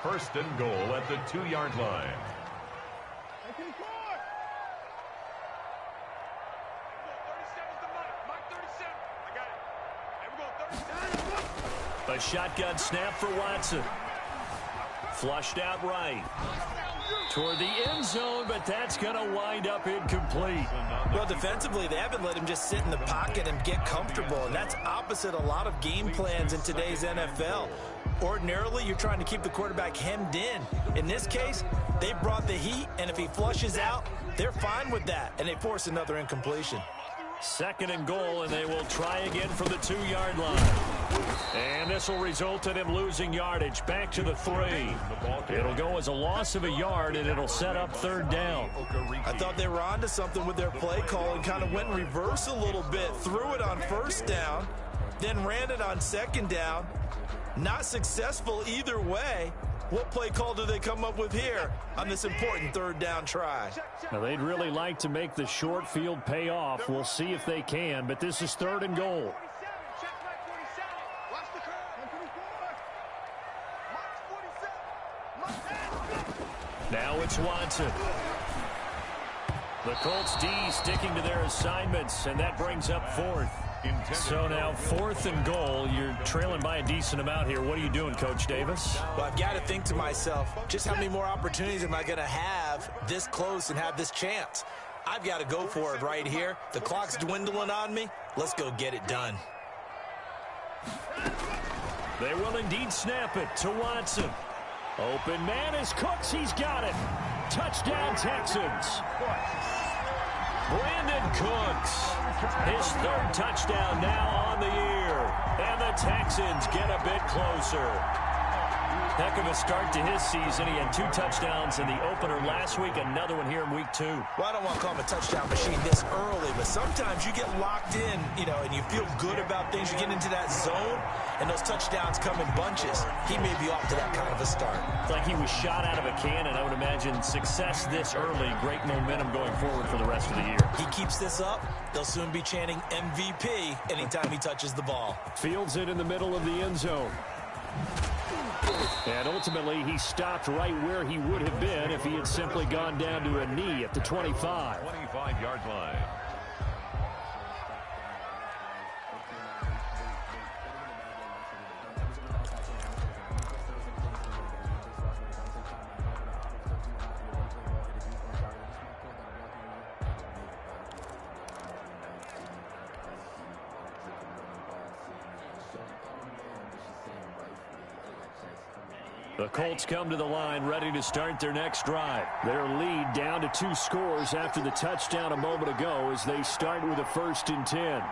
1st and goal at the 2-yard line. A shotgun snap for Watson. Flushed out right. Toward the end zone, but that's going to wind up incomplete. Well, defensively, they haven't let him just sit in the pocket and get comfortable, and that's opposite a lot of game plans in today's NFL. Ordinarily, you're trying to keep the quarterback hemmed in. In this case, they brought the heat, and if he flushes out, they're fine with that, and they force another incompletion. 2nd and goal, and they will try again from the 2-yard line. And this will result in him losing yardage back to the 3. It'll go as a loss of a yard, and it'll set up 3rd down. I thought they were onto something with their play call and kind of went in reverse a little bit. Threw it on 1st down, then ran it on 2nd down. Not successful either way. What play call do they come up with here on this important 3rd down try? Now, they'd really like to make the short field pay off. We'll see if they can, but this is 3rd and goal. Now it's Watson. The Colts D sticking to their assignments, and that brings up 4th. So now 4th and goal. You're trailing by a decent amount here. What are you doing, Coach Davis? Well, I've got to think to myself, just how many more opportunities am I going to have this close and have this chance? I've got to go for it right here. The clock's dwindling on me. Let's go get it done. They will indeed snap it to Watson. Open man is Cooks. He's got it. Touchdown, Texans. Brandon Cooks, his 3rd touchdown now on the year. And the Texans get a bit closer. Heck of a start to his season. He had 2 touchdowns in the opener last week, another one here in week 2. Well, I don't want to call him a touchdown machine this early, but sometimes you get locked in, and you feel good about things. You get into that zone, and those touchdowns come in bunches. He may be off to that kind of a start. It's like he was shot out of a cannon. I would imagine success this early, great momentum going forward for the rest of the year. He keeps this up, they'll soon be chanting MVP anytime he touches the ball. Fields it in the middle of the end zone. And ultimately, he stopped right where he would have been if he had simply gone down to a knee at the 25. 25-yard line. The Colts come to the line ready to start their next drive. Their lead down to 2 scores after the touchdown a moment ago as they start with a 1st and 10.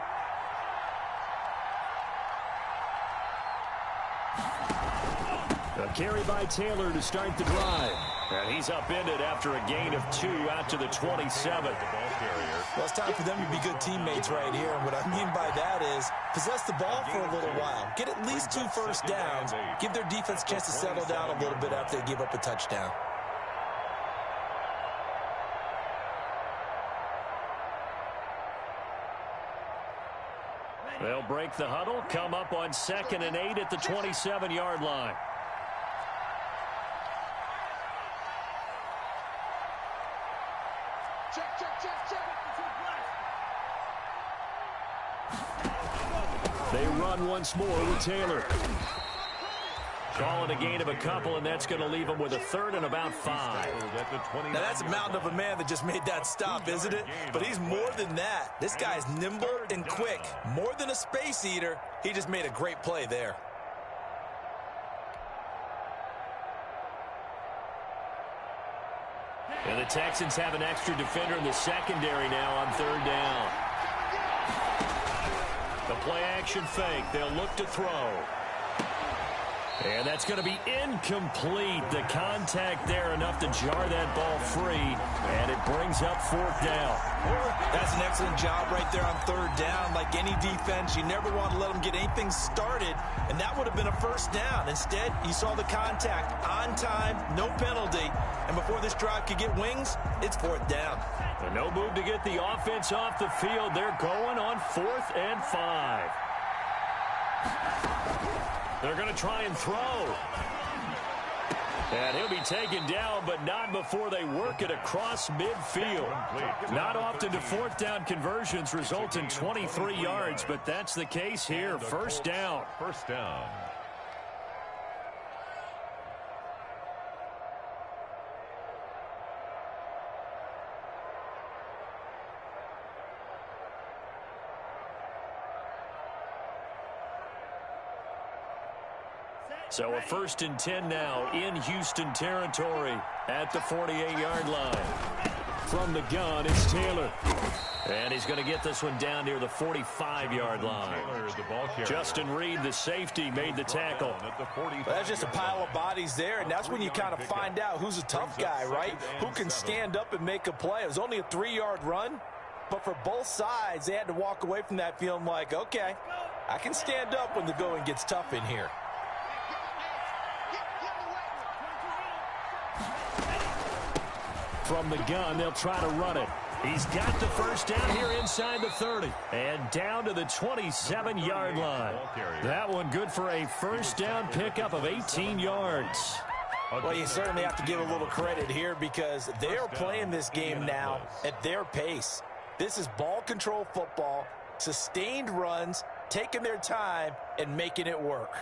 A carry by Taylor to start the drive. And he's upended after a gain of 2 out to the 27. Well, it's time for them to be good teammates right here. And what I mean by that is possess the ball for a little while. Get at least 2 first downs. Give their defense a chance to settle down a little bit after they give up a touchdown. They'll break the huddle, come up on 2nd and 8 at the 27-yard line. They run once more with Taylor. Call it a gain of a couple, and that's going to leave them with a 3rd and about 5. Now, that's a mountain of a man that just made that stop, isn't it? But he's more than that. This guy's nimble and quick. More than a space eater. He just made a great play there. And the Texans have an extra defender in the secondary now on 3rd down. The play-action fake. They'll look to throw. And that's going to be incomplete. The contact there enough to jar that ball free. And it brings up 4th down. That's an excellent job right there on 3rd down. Like any defense, you never want to let them get anything started. And that would have been a 1st down. Instead, you saw the contact on time, no penalty. And before this drive could get wings, it's 4th down. And no move to get the offense off the field. They're going on 4th and 5. They're going to try and throw. And he'll be taken down, but not before they work it across midfield. Not often do 4th down conversions result in 23 yards, but that's the case here. 1st down. 1st down. So a 1st and 10 now in Houston territory at the 48-yard line. From the gun, it's Taylor. And he's going to get this one down near the 45-yard line. Justin Reed, the safety, made the tackle. Well, that's just a pile of bodies there, and that's when you kind of find out who's a tough guy, right? Who can stand up and make a play. It was only a 3-yard run, but for both sides, they had to walk away from that feeling like, okay, I can stand up when the going gets tough in here. From the gun, they'll try to run it. He's got the 1st down here inside the 30. And down to the 27-yard line. That one good for a 1st down pickup of 18 yards. Well, you certainly have to give a little credit here because they are playing this game now at their pace. This is ball control football, sustained runs, taking their time, and making it work.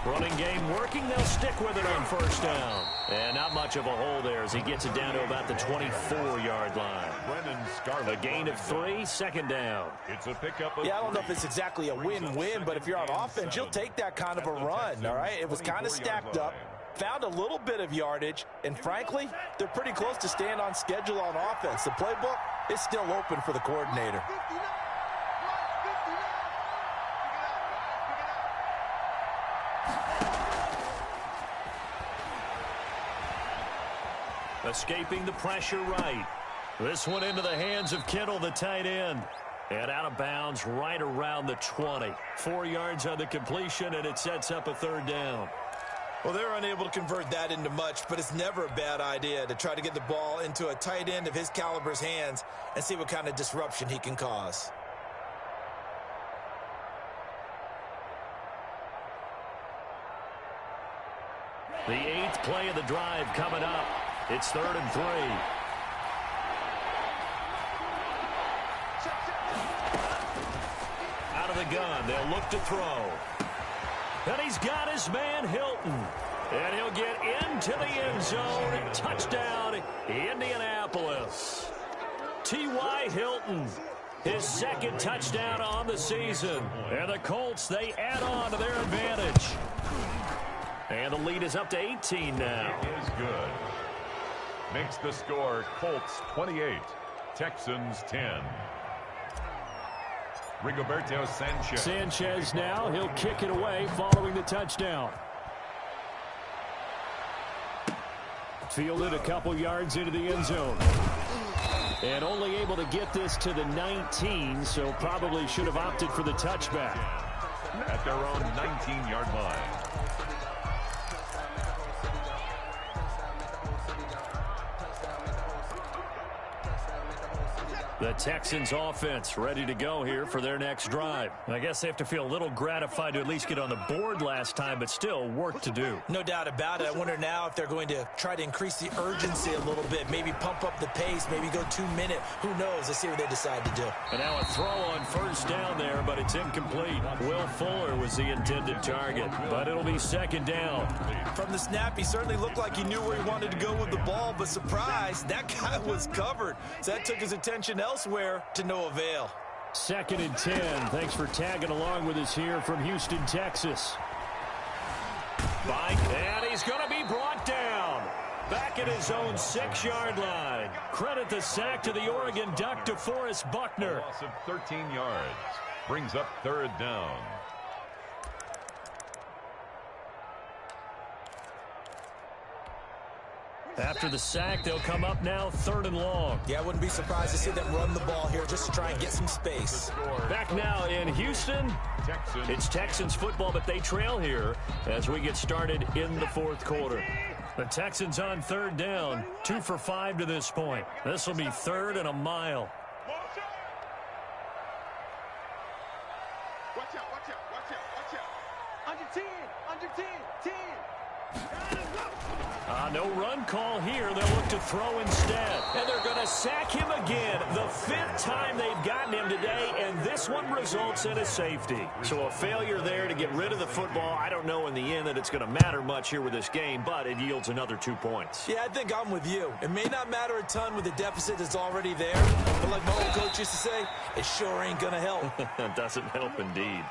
Running game working. They'll stick with it on 1st down. And not much of a hole there as he gets it down to about the 24-yard line. A gain of 3, 2nd down. It's a pickup. Yeah, I don't know if it's exactly a win-win, but if you're on offense, you'll take that kind of a run, all right? It was kind of stacked up. found a little bit of yardage, and frankly, they're pretty close to staying on schedule on offense. The playbook is still open for the coordinator. Escaping the pressure right. This one into the hands of Kittle, the tight end. And out of bounds right around the 20. 4 yards on the completion, and it sets up a third down. Well, they're unable to convert that into much, but it's never a bad idea to try to get the ball into a tight end of his caliber's hands and see what kind of disruption he can cause. The 8th play of the drive coming up. It's 3rd and 3. Out of the gun, they'll look to throw. And he's got his man Hilton. And he'll get into the end zone. Touchdown, Indianapolis. T.Y. Hilton, his 2nd touchdown on the season. And the Colts, they add on to their advantage. And the lead is up to 18 now. It is good. Makes the score Colts 28, Texans 10. Rigoberto Sanchez. Sanchez now, he'll kick it away following the touchdown. Fielded a couple yards into the end zone. And only able to get this to the 19, so probably should have opted for the touchback. At their own 19-yard line. The Texans offense ready to go here for their next drive. I guess they have to feel a little gratified to at least get on the board last time, but still work to do. No doubt about it. I wonder now if they're going to try to increase the urgency a little bit, maybe pump up the pace, maybe go 2-minute. Who knows? Let's see what they decide to do. And now a throw on first down there, but it's incomplete. Will Fuller was the intended target, but it'll be 2nd down. From the snap, he certainly looked like he knew where he wanted to go with the ball, but surprise, that guy was covered. So that took his attention elsewhere to no avail. 2nd and 10. Thanks for tagging along with us here from Houston, Texas. And he's going to be brought down. Back at his own 6-yard line. Credit the sack to the Oregon Duck, DeForest Buckner. A loss of 13 yards. Brings up 3rd down. After the sack, they'll come up now 3rd and long. Yeah, I wouldn't be surprised to see them run the ball here just to try and get some space. Back now in Houston, it's Texans football, but they trail here as we get started in the 4th quarter. The Texans on 3rd down, 2 for 5 to this point. This will be 3rd and a mile. Watch out, watch out, watch out, watch out. Under 10, under 10, 10. No run call here. They'll look to throw instead. And they're going to sack him again. The 5th time they've gotten him today, and this one results in a safety. So a failure there to get rid of the football. I don't know in the end that it's going to matter much here with this game, but it yields another 2 points. Yeah, I think I'm with you. It may not matter a ton with the deficit that's already there, but like my old coach used to say, it sure ain't going to help. It doesn't help indeed.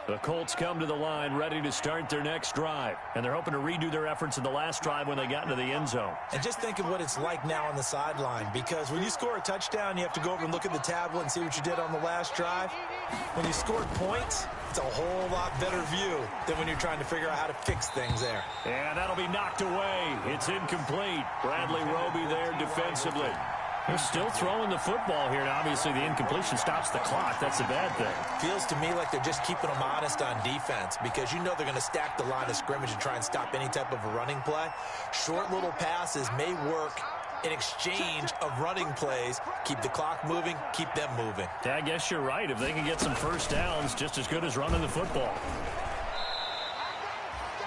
The Colts come to the line ready to start their next drive. And they're hoping to redo their efforts in the last drive when they got into the end zone. And just think of what it's like now on the sideline. Because when you score a touchdown, you have to go over and look at the tablet and see what you did on the last drive. When you scored points, it's a whole lot better view than when you're trying to figure out how to fix things there. And that'll be knocked away. It's incomplete. Bradley Roby there defensively. They're still throwing the football here. Now, obviously, the incompletion stops the clock. That's a bad thing. Feels to me like they're just keeping them honest on defense because you know they're going to stack the line of scrimmage and try and stop any type of a running play. Short little passes may work in exchange of running plays. Keep the clock moving, keep them moving. Yeah, I guess you're right. If they can get some first downs, just as good as running the football.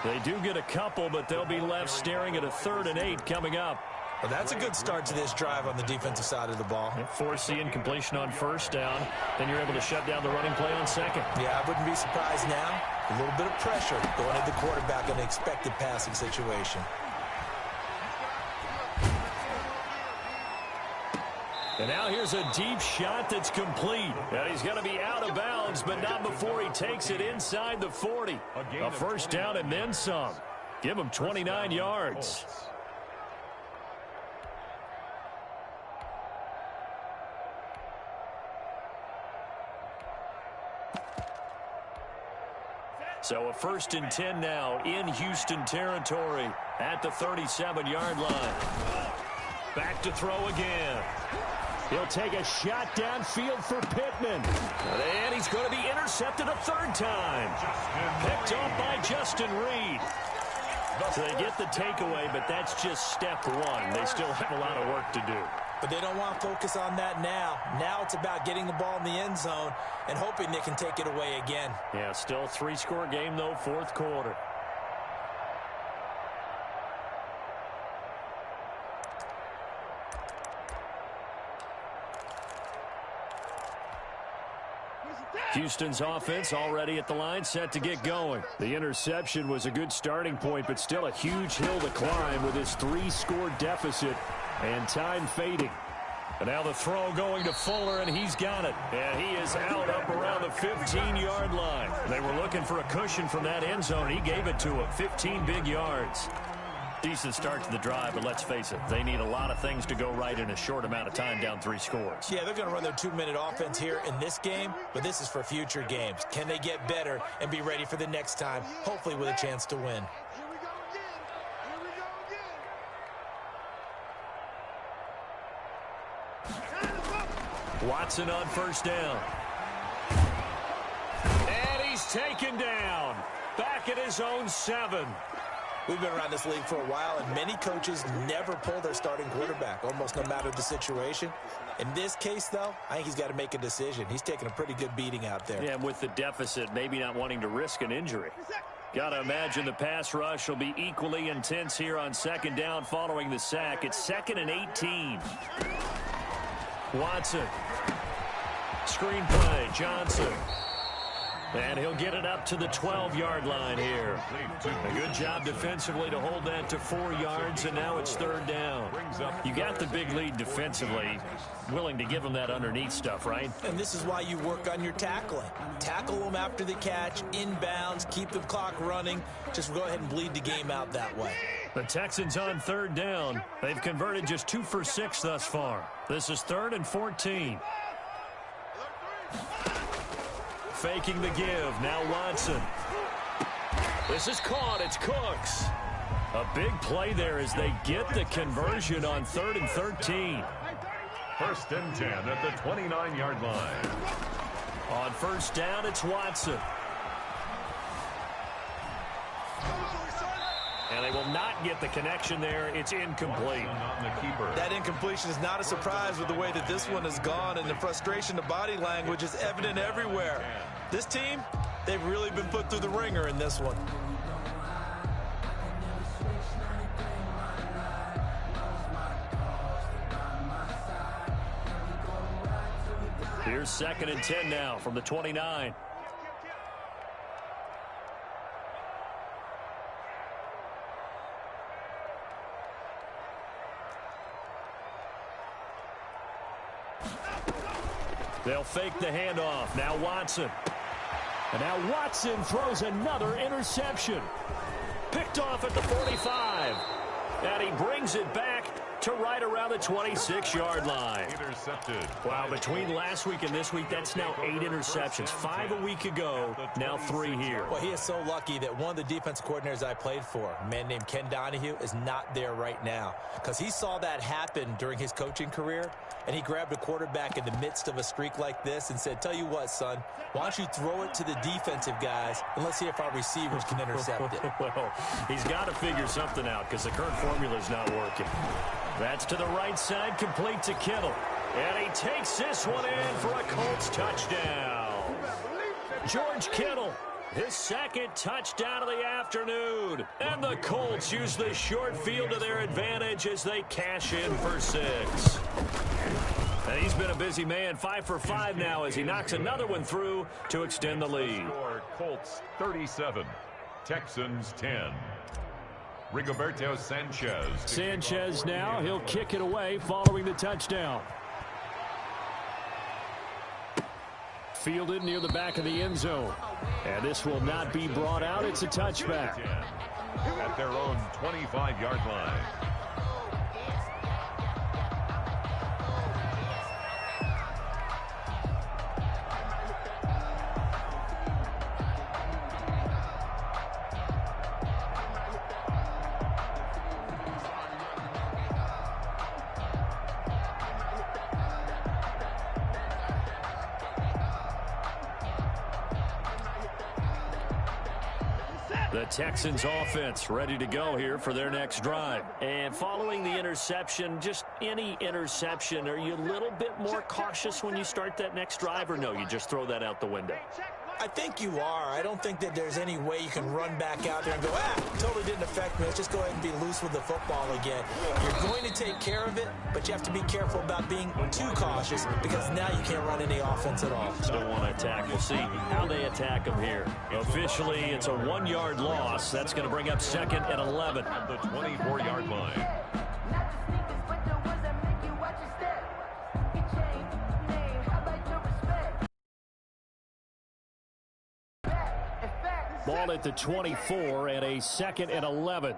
They do get a couple, but they'll be left staring at a 3rd and 8 coming up. Well, that's a good start to this drive on the defensive side of the ball. Force the incompletion on first down. Then you're able to shut down the running play on 2nd. Yeah, I wouldn't be surprised now. A little bit of pressure going at the quarterback in an expected passing situation. And now here's a deep shot that's complete. And he's going to be out of bounds, but not before he takes it inside the 40. A first down and then some. Give him 29 yards. So a 1st and 10 now in Houston territory at the 37-yard line. Back to throw again. He'll take a shot downfield for Pittman. And he's going to be intercepted a 3rd time. Picked off by Justin Reed. So they get the takeaway, but that's just step one. They still have a lot of work to do. But they don't want to focus on that now. Now it's about getting the ball in the end zone and hoping they can take it away again. Yeah, still a 3-score game, though, 4th quarter. Houston's offense already at the line, set to get going. The interception was a good starting point, but still a huge hill to climb with his 3-score deficit and time fading. And now the throw going to Fuller, and he's got it. And he is out up around the 15-yard line. They were looking for a cushion from that end zone. He gave it to him, 15 big yards. Decent start to the drive, but let's face it, they need a lot of things to go right in a short amount of time, down 3 scores. Yeah, they're going to run their 2-minute offense here in this game, but this is for future games. Can they get better and be ready for the next time, hopefully with a chance to win? Watson on 1st down. And he's taken down. Back at his own 7. We've been around this league for a while, and many coaches never pull their starting quarterback, almost no matter the situation. In this case, though, I think he's got to make a decision. He's taking a pretty good beating out there. Yeah, and with the deficit, maybe not wanting to risk an injury. Got to imagine the pass rush will be equally intense here on 2nd down following the sack. It's 2nd and 18. Watson. Screen play, Johnson. And he'll get it up to the 12-yard line here. A good job defensively to hold that to 4 yards, and now it's 3rd down. You got the big lead defensively. Willing to give them that underneath stuff, right? And this is why you work on your tackling. Tackle them after the catch, inbounds, keep the clock running. Just go ahead and bleed the game out that way. The Texans on 3rd down. They've converted just 2 for 6 thus far. This is 3rd and 14. Faking the give. Now Watson. This is caught. It's Cooks. A big play there as they get the conversion on 3rd and 13. 1st and 10 at the 29-yard line. On 1st down, it's Watson. And they will not get the connection there. It's incomplete. On the keeper. That incompletion is not a surprise with the way that this one has gone, and the frustration, the body language is evident everywhere. This team, they've really been put through the ringer in this one. Here's 2nd and 10 now from the 29. They'll fake the handoff. Now Watson. And now Watson throws another interception. Picked off at the 45. And he brings it back to right around the 26-yard line. Intercepted. Wow, between last week and this week, that's now 8 interceptions. 5 a week ago, now 3 here. Well, he is so lucky that one of the defense coordinators I played for, a man named Ken Donahue, is not there right now. Because he saw that happen during his coaching career, and he grabbed a quarterback in the midst of a streak like this and said, tell you what, son, why don't you throw it to the defensive guys, and let's see if our receivers can intercept it. Well, he's got to figure something out because the current formula is not working. That's to the right side, complete to Kittle. And he takes this one in for a Colts touchdown. George Kittle, his 2nd touchdown of the afternoon. And the Colts use the short field to their advantage as they cash in for 6. And he's been a busy man, 5 for 5 now as he knocks another one through to extend the lead. Colts 37, Texans 10. Rigoberto Sanchez. Sanchez now, he'll kick it away following the touchdown. fielded near the back of the end zone. And this will not be brought out. It's a touchback. At their own 25-yard line. The Texans offense ready to go here for their next drive. And following the interception, just any interception, are you a little bit more cautious when you start that next drive, or no, you just throw that out the window? I think you are. I don't think that there's any way you can run back out there and go, totally didn't affect me. Let's just go ahead and be loose with the football again. You're going to take care of it, but you have to be careful about being too cautious because now you can't run any offense at all. Don't want to attack. We'll see how they attack them here. Officially, it's a 1-yard loss. That's going to bring up 2nd and 11. At the 24-yard line. Ball at the 24 and a 2nd and 11.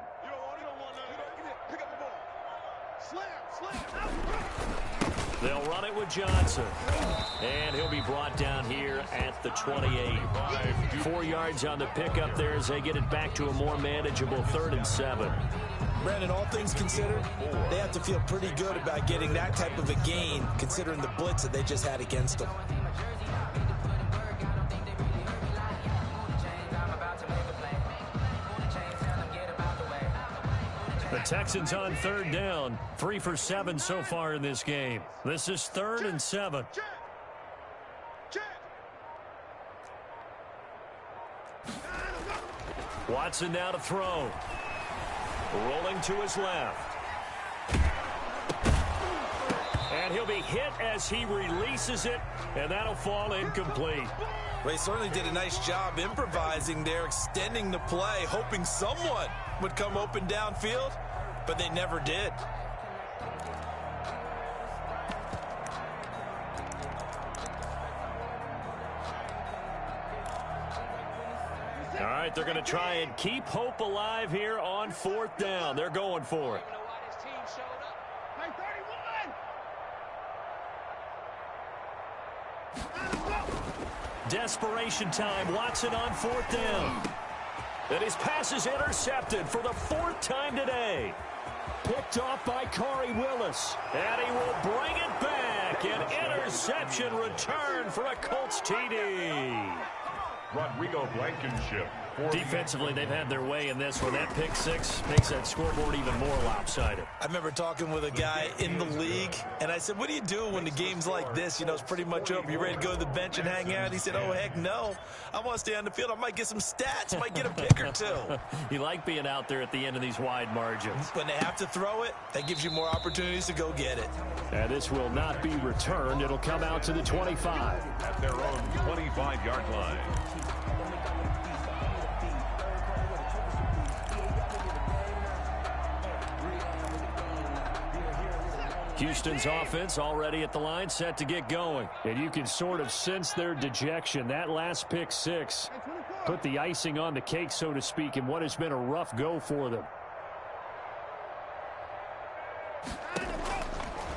They'll run it with Johnson. And he'll be brought down here at the 28. 4 yards on the pickup there as they get it back to a more manageable 3rd and 7. Brandon, all things considered, they have to feel pretty good about getting that type of a gain considering the blitz that they just had against them. The Texans on 3rd down, 3 for 7 so far in this game. This is 3rd and 7. Watson now to throw. Rolling to his left. And he'll be hit as he releases it, and that'll fall incomplete. Well, he certainly did a nice job improvising there, extending the play, hoping someone would come open downfield, but they never did. All right, they're going to try and keep hope alive here on 4th down. They're going for it. Desperation time. Watson on 4th down. And his pass is intercepted for the 4th time today. Picked off by Corey Willis. And he will bring it back. An interception return for a Colts TD. Rodrigo Blankenship. Defensively, they've had their way in this one. That pick 6 makes that scoreboard even more lopsided. I remember talking with a guy in the league, and I said, what do you do when the game's like this? You know, it's pretty much over. You ready to go to the bench and hang out? He said, oh, heck no. I want to stay on the field. I might get some stats. I might get a pick or two. You like being out there at the end of these wide margins. When they have to throw it, that gives you more opportunities to go get it. And this will not be returned. It'll come out to the 25. At their own 25-yard line. Houston's offense already at the line, set to get going. And you can sort of sense their dejection. That last pick 6 put the icing on the cake, so to speak, in what has been a rough go for them.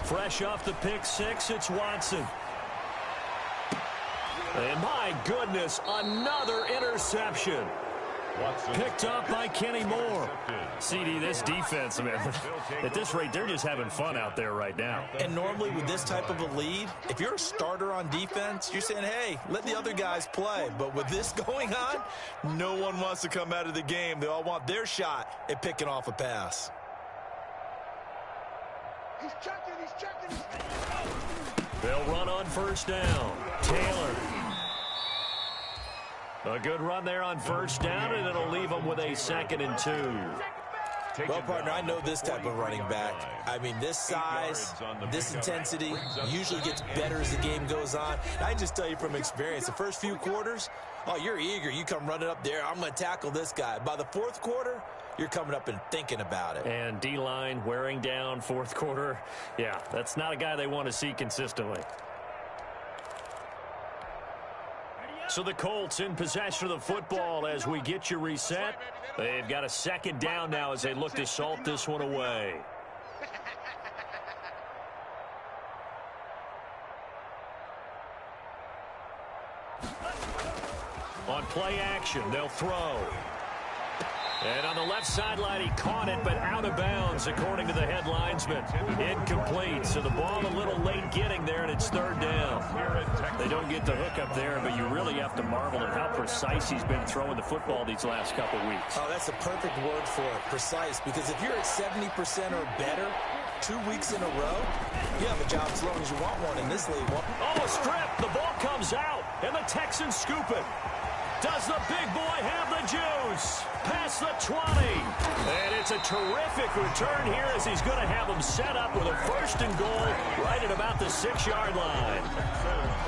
Fresh off the pick 6, it's Watson. And my goodness, another interception. Picked up by Kenny Moore. CD, this defense, man, at this rate, they're just having fun out there right now. And normally with this type of a lead, if you're a starter on defense, you're saying, hey, let the other guys play. But with this going on, no one wants to come out of the game. They all want their shot at picking off a pass. He's checking, he's checking. They'll run on 1st down. Taylor. A good run there on 1st down, and it'll leave them with a 2nd and 2. Well, partner, I know this type of running back. I mean, this size, this intensity usually gets better as the game goes on. And I can just tell you from experience, the first few quarters, oh, you're eager. You come running up there, I'm going to tackle this guy. By the 4th quarter, you're coming up and thinking about it. And D-line wearing down 4th quarter. Yeah, that's not a guy they want to see consistently. So the Colts in possession of the football as we get you reset. They've got a second down now as they look to salt this one away. On play action, they'll throw. And on the left sideline, he caught it, but out of bounds, according to the head linesman. Incomplete, so the ball a little late getting there, and it's third down. They don't get the hook up there, but you really have to marvel at how precise he's been throwing the football these last couple weeks. Oh, that's a perfect word for it, precise, because if you're at 70% or better 2 weeks in a row, you have a job as long as you want one in this league. Oh, a strip. The ball comes out, and the Texans scoop it. Does the big boy have the juice? Past the 20. And it's a terrific return here as he's going to have them set up with a first and goal right at about the 6-yard line.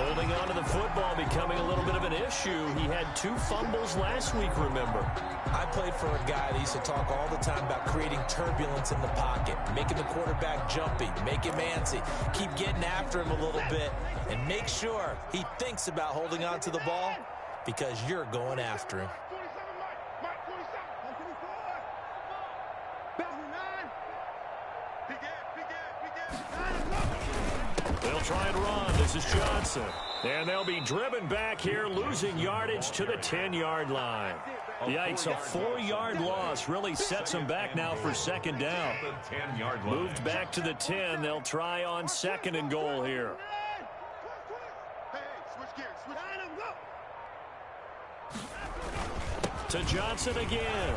Holding on to the football becoming a little bit of an issue. He had 2 fumbles last week, remember. I played for a guy that used to talk all the time about creating turbulence in the pocket, making the quarterback jumpy, make him antsy, keep getting after him a little bit, and make sure he thinks about holding on to the ball, because you're going after him. They'll try and run. This is Johnson. And they'll be driven back here, losing yardage to the 10-yard line. Yikes, a 4-yard loss really sets them back now for second down. Moved back to the 10. They'll try on second and goal here. To Johnson again.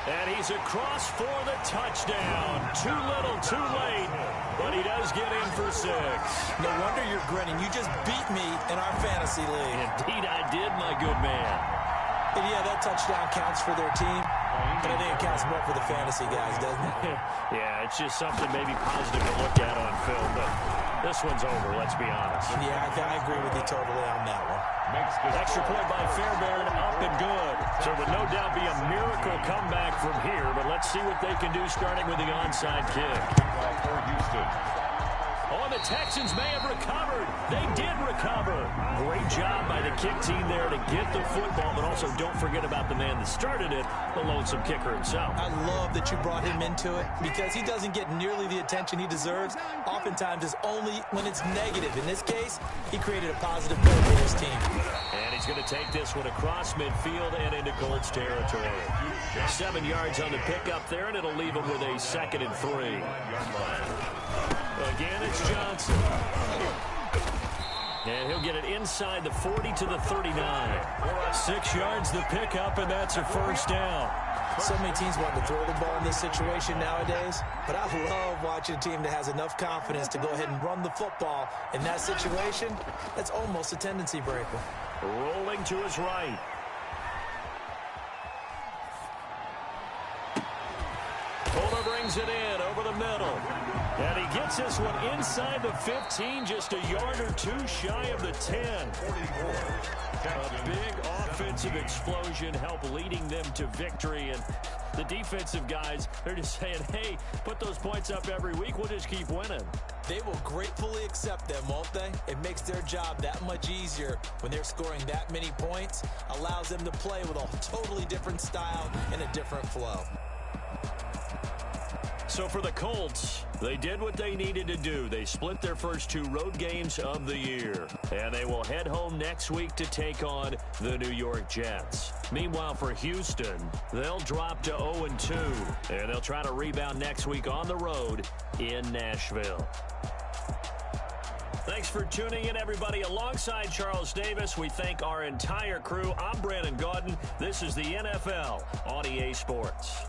And he's across for the touchdown. Too little, too late. But he does get in for 6. No wonder you're grinning. You just beat me in our fantasy league. Indeed I did, my good man. And yeah, that touchdown counts for their team. But I think it counts more for the fantasy guys, doesn't it? Yeah, it's just something maybe positive to look at on film. But this one's over, let's be honest. Yeah, I agree with you totally on that one. Extra point by Fairbairn, up and good. So it would no doubt be a miracle comeback from here, but let's see what they can do starting with the onside kick. For Houston. Oh, the Texans may have recovered. They did recover. Great job by the kick team there to get the football, but also don't forget about the man that started it, the lonesome kicker himself. I love that you brought him into it because he doesn't get nearly the attention he deserves. Oftentimes it's only when it's negative. In this case, he created a positive play for his team. And he's going to take this one across midfield and into Colts territory. 7 yards on the pickup there, and it'll leave him with a 2nd and 3. Again, it's Johnson. And he'll get it inside the 40 to the 39. 6 yards the pickup, and that's a first down. So many teams want to throw the ball in this situation nowadays, but I love watching a team that has enough confidence to go ahead and run the football in that situation. That's almost a tendency breaker. Rolling to his right. Fuller brings it in over the middle. And he gets this one inside the 15, just a yard or 2 shy of the 10. A big offensive explosion helped leading them to victory. And the defensive guys, they're just saying, hey, put those points up every week. We'll just keep winning. They will gratefully accept them, won't they? It makes their job that much easier when they're scoring that many points. Allows them to play with a totally different style and a different flow. So for the Colts, they did what they needed to do. They split their first 2 road games of the year. And they will head home next week to take on the New York Jets. Meanwhile, for Houston, they'll drop to 0-2. And they'll try to rebound next week on the road in Nashville. Thanks for tuning in, everybody. Alongside Charles Davis, we thank our entire crew. I'm Brandon Gaudin. This is the NFL on EA Sports.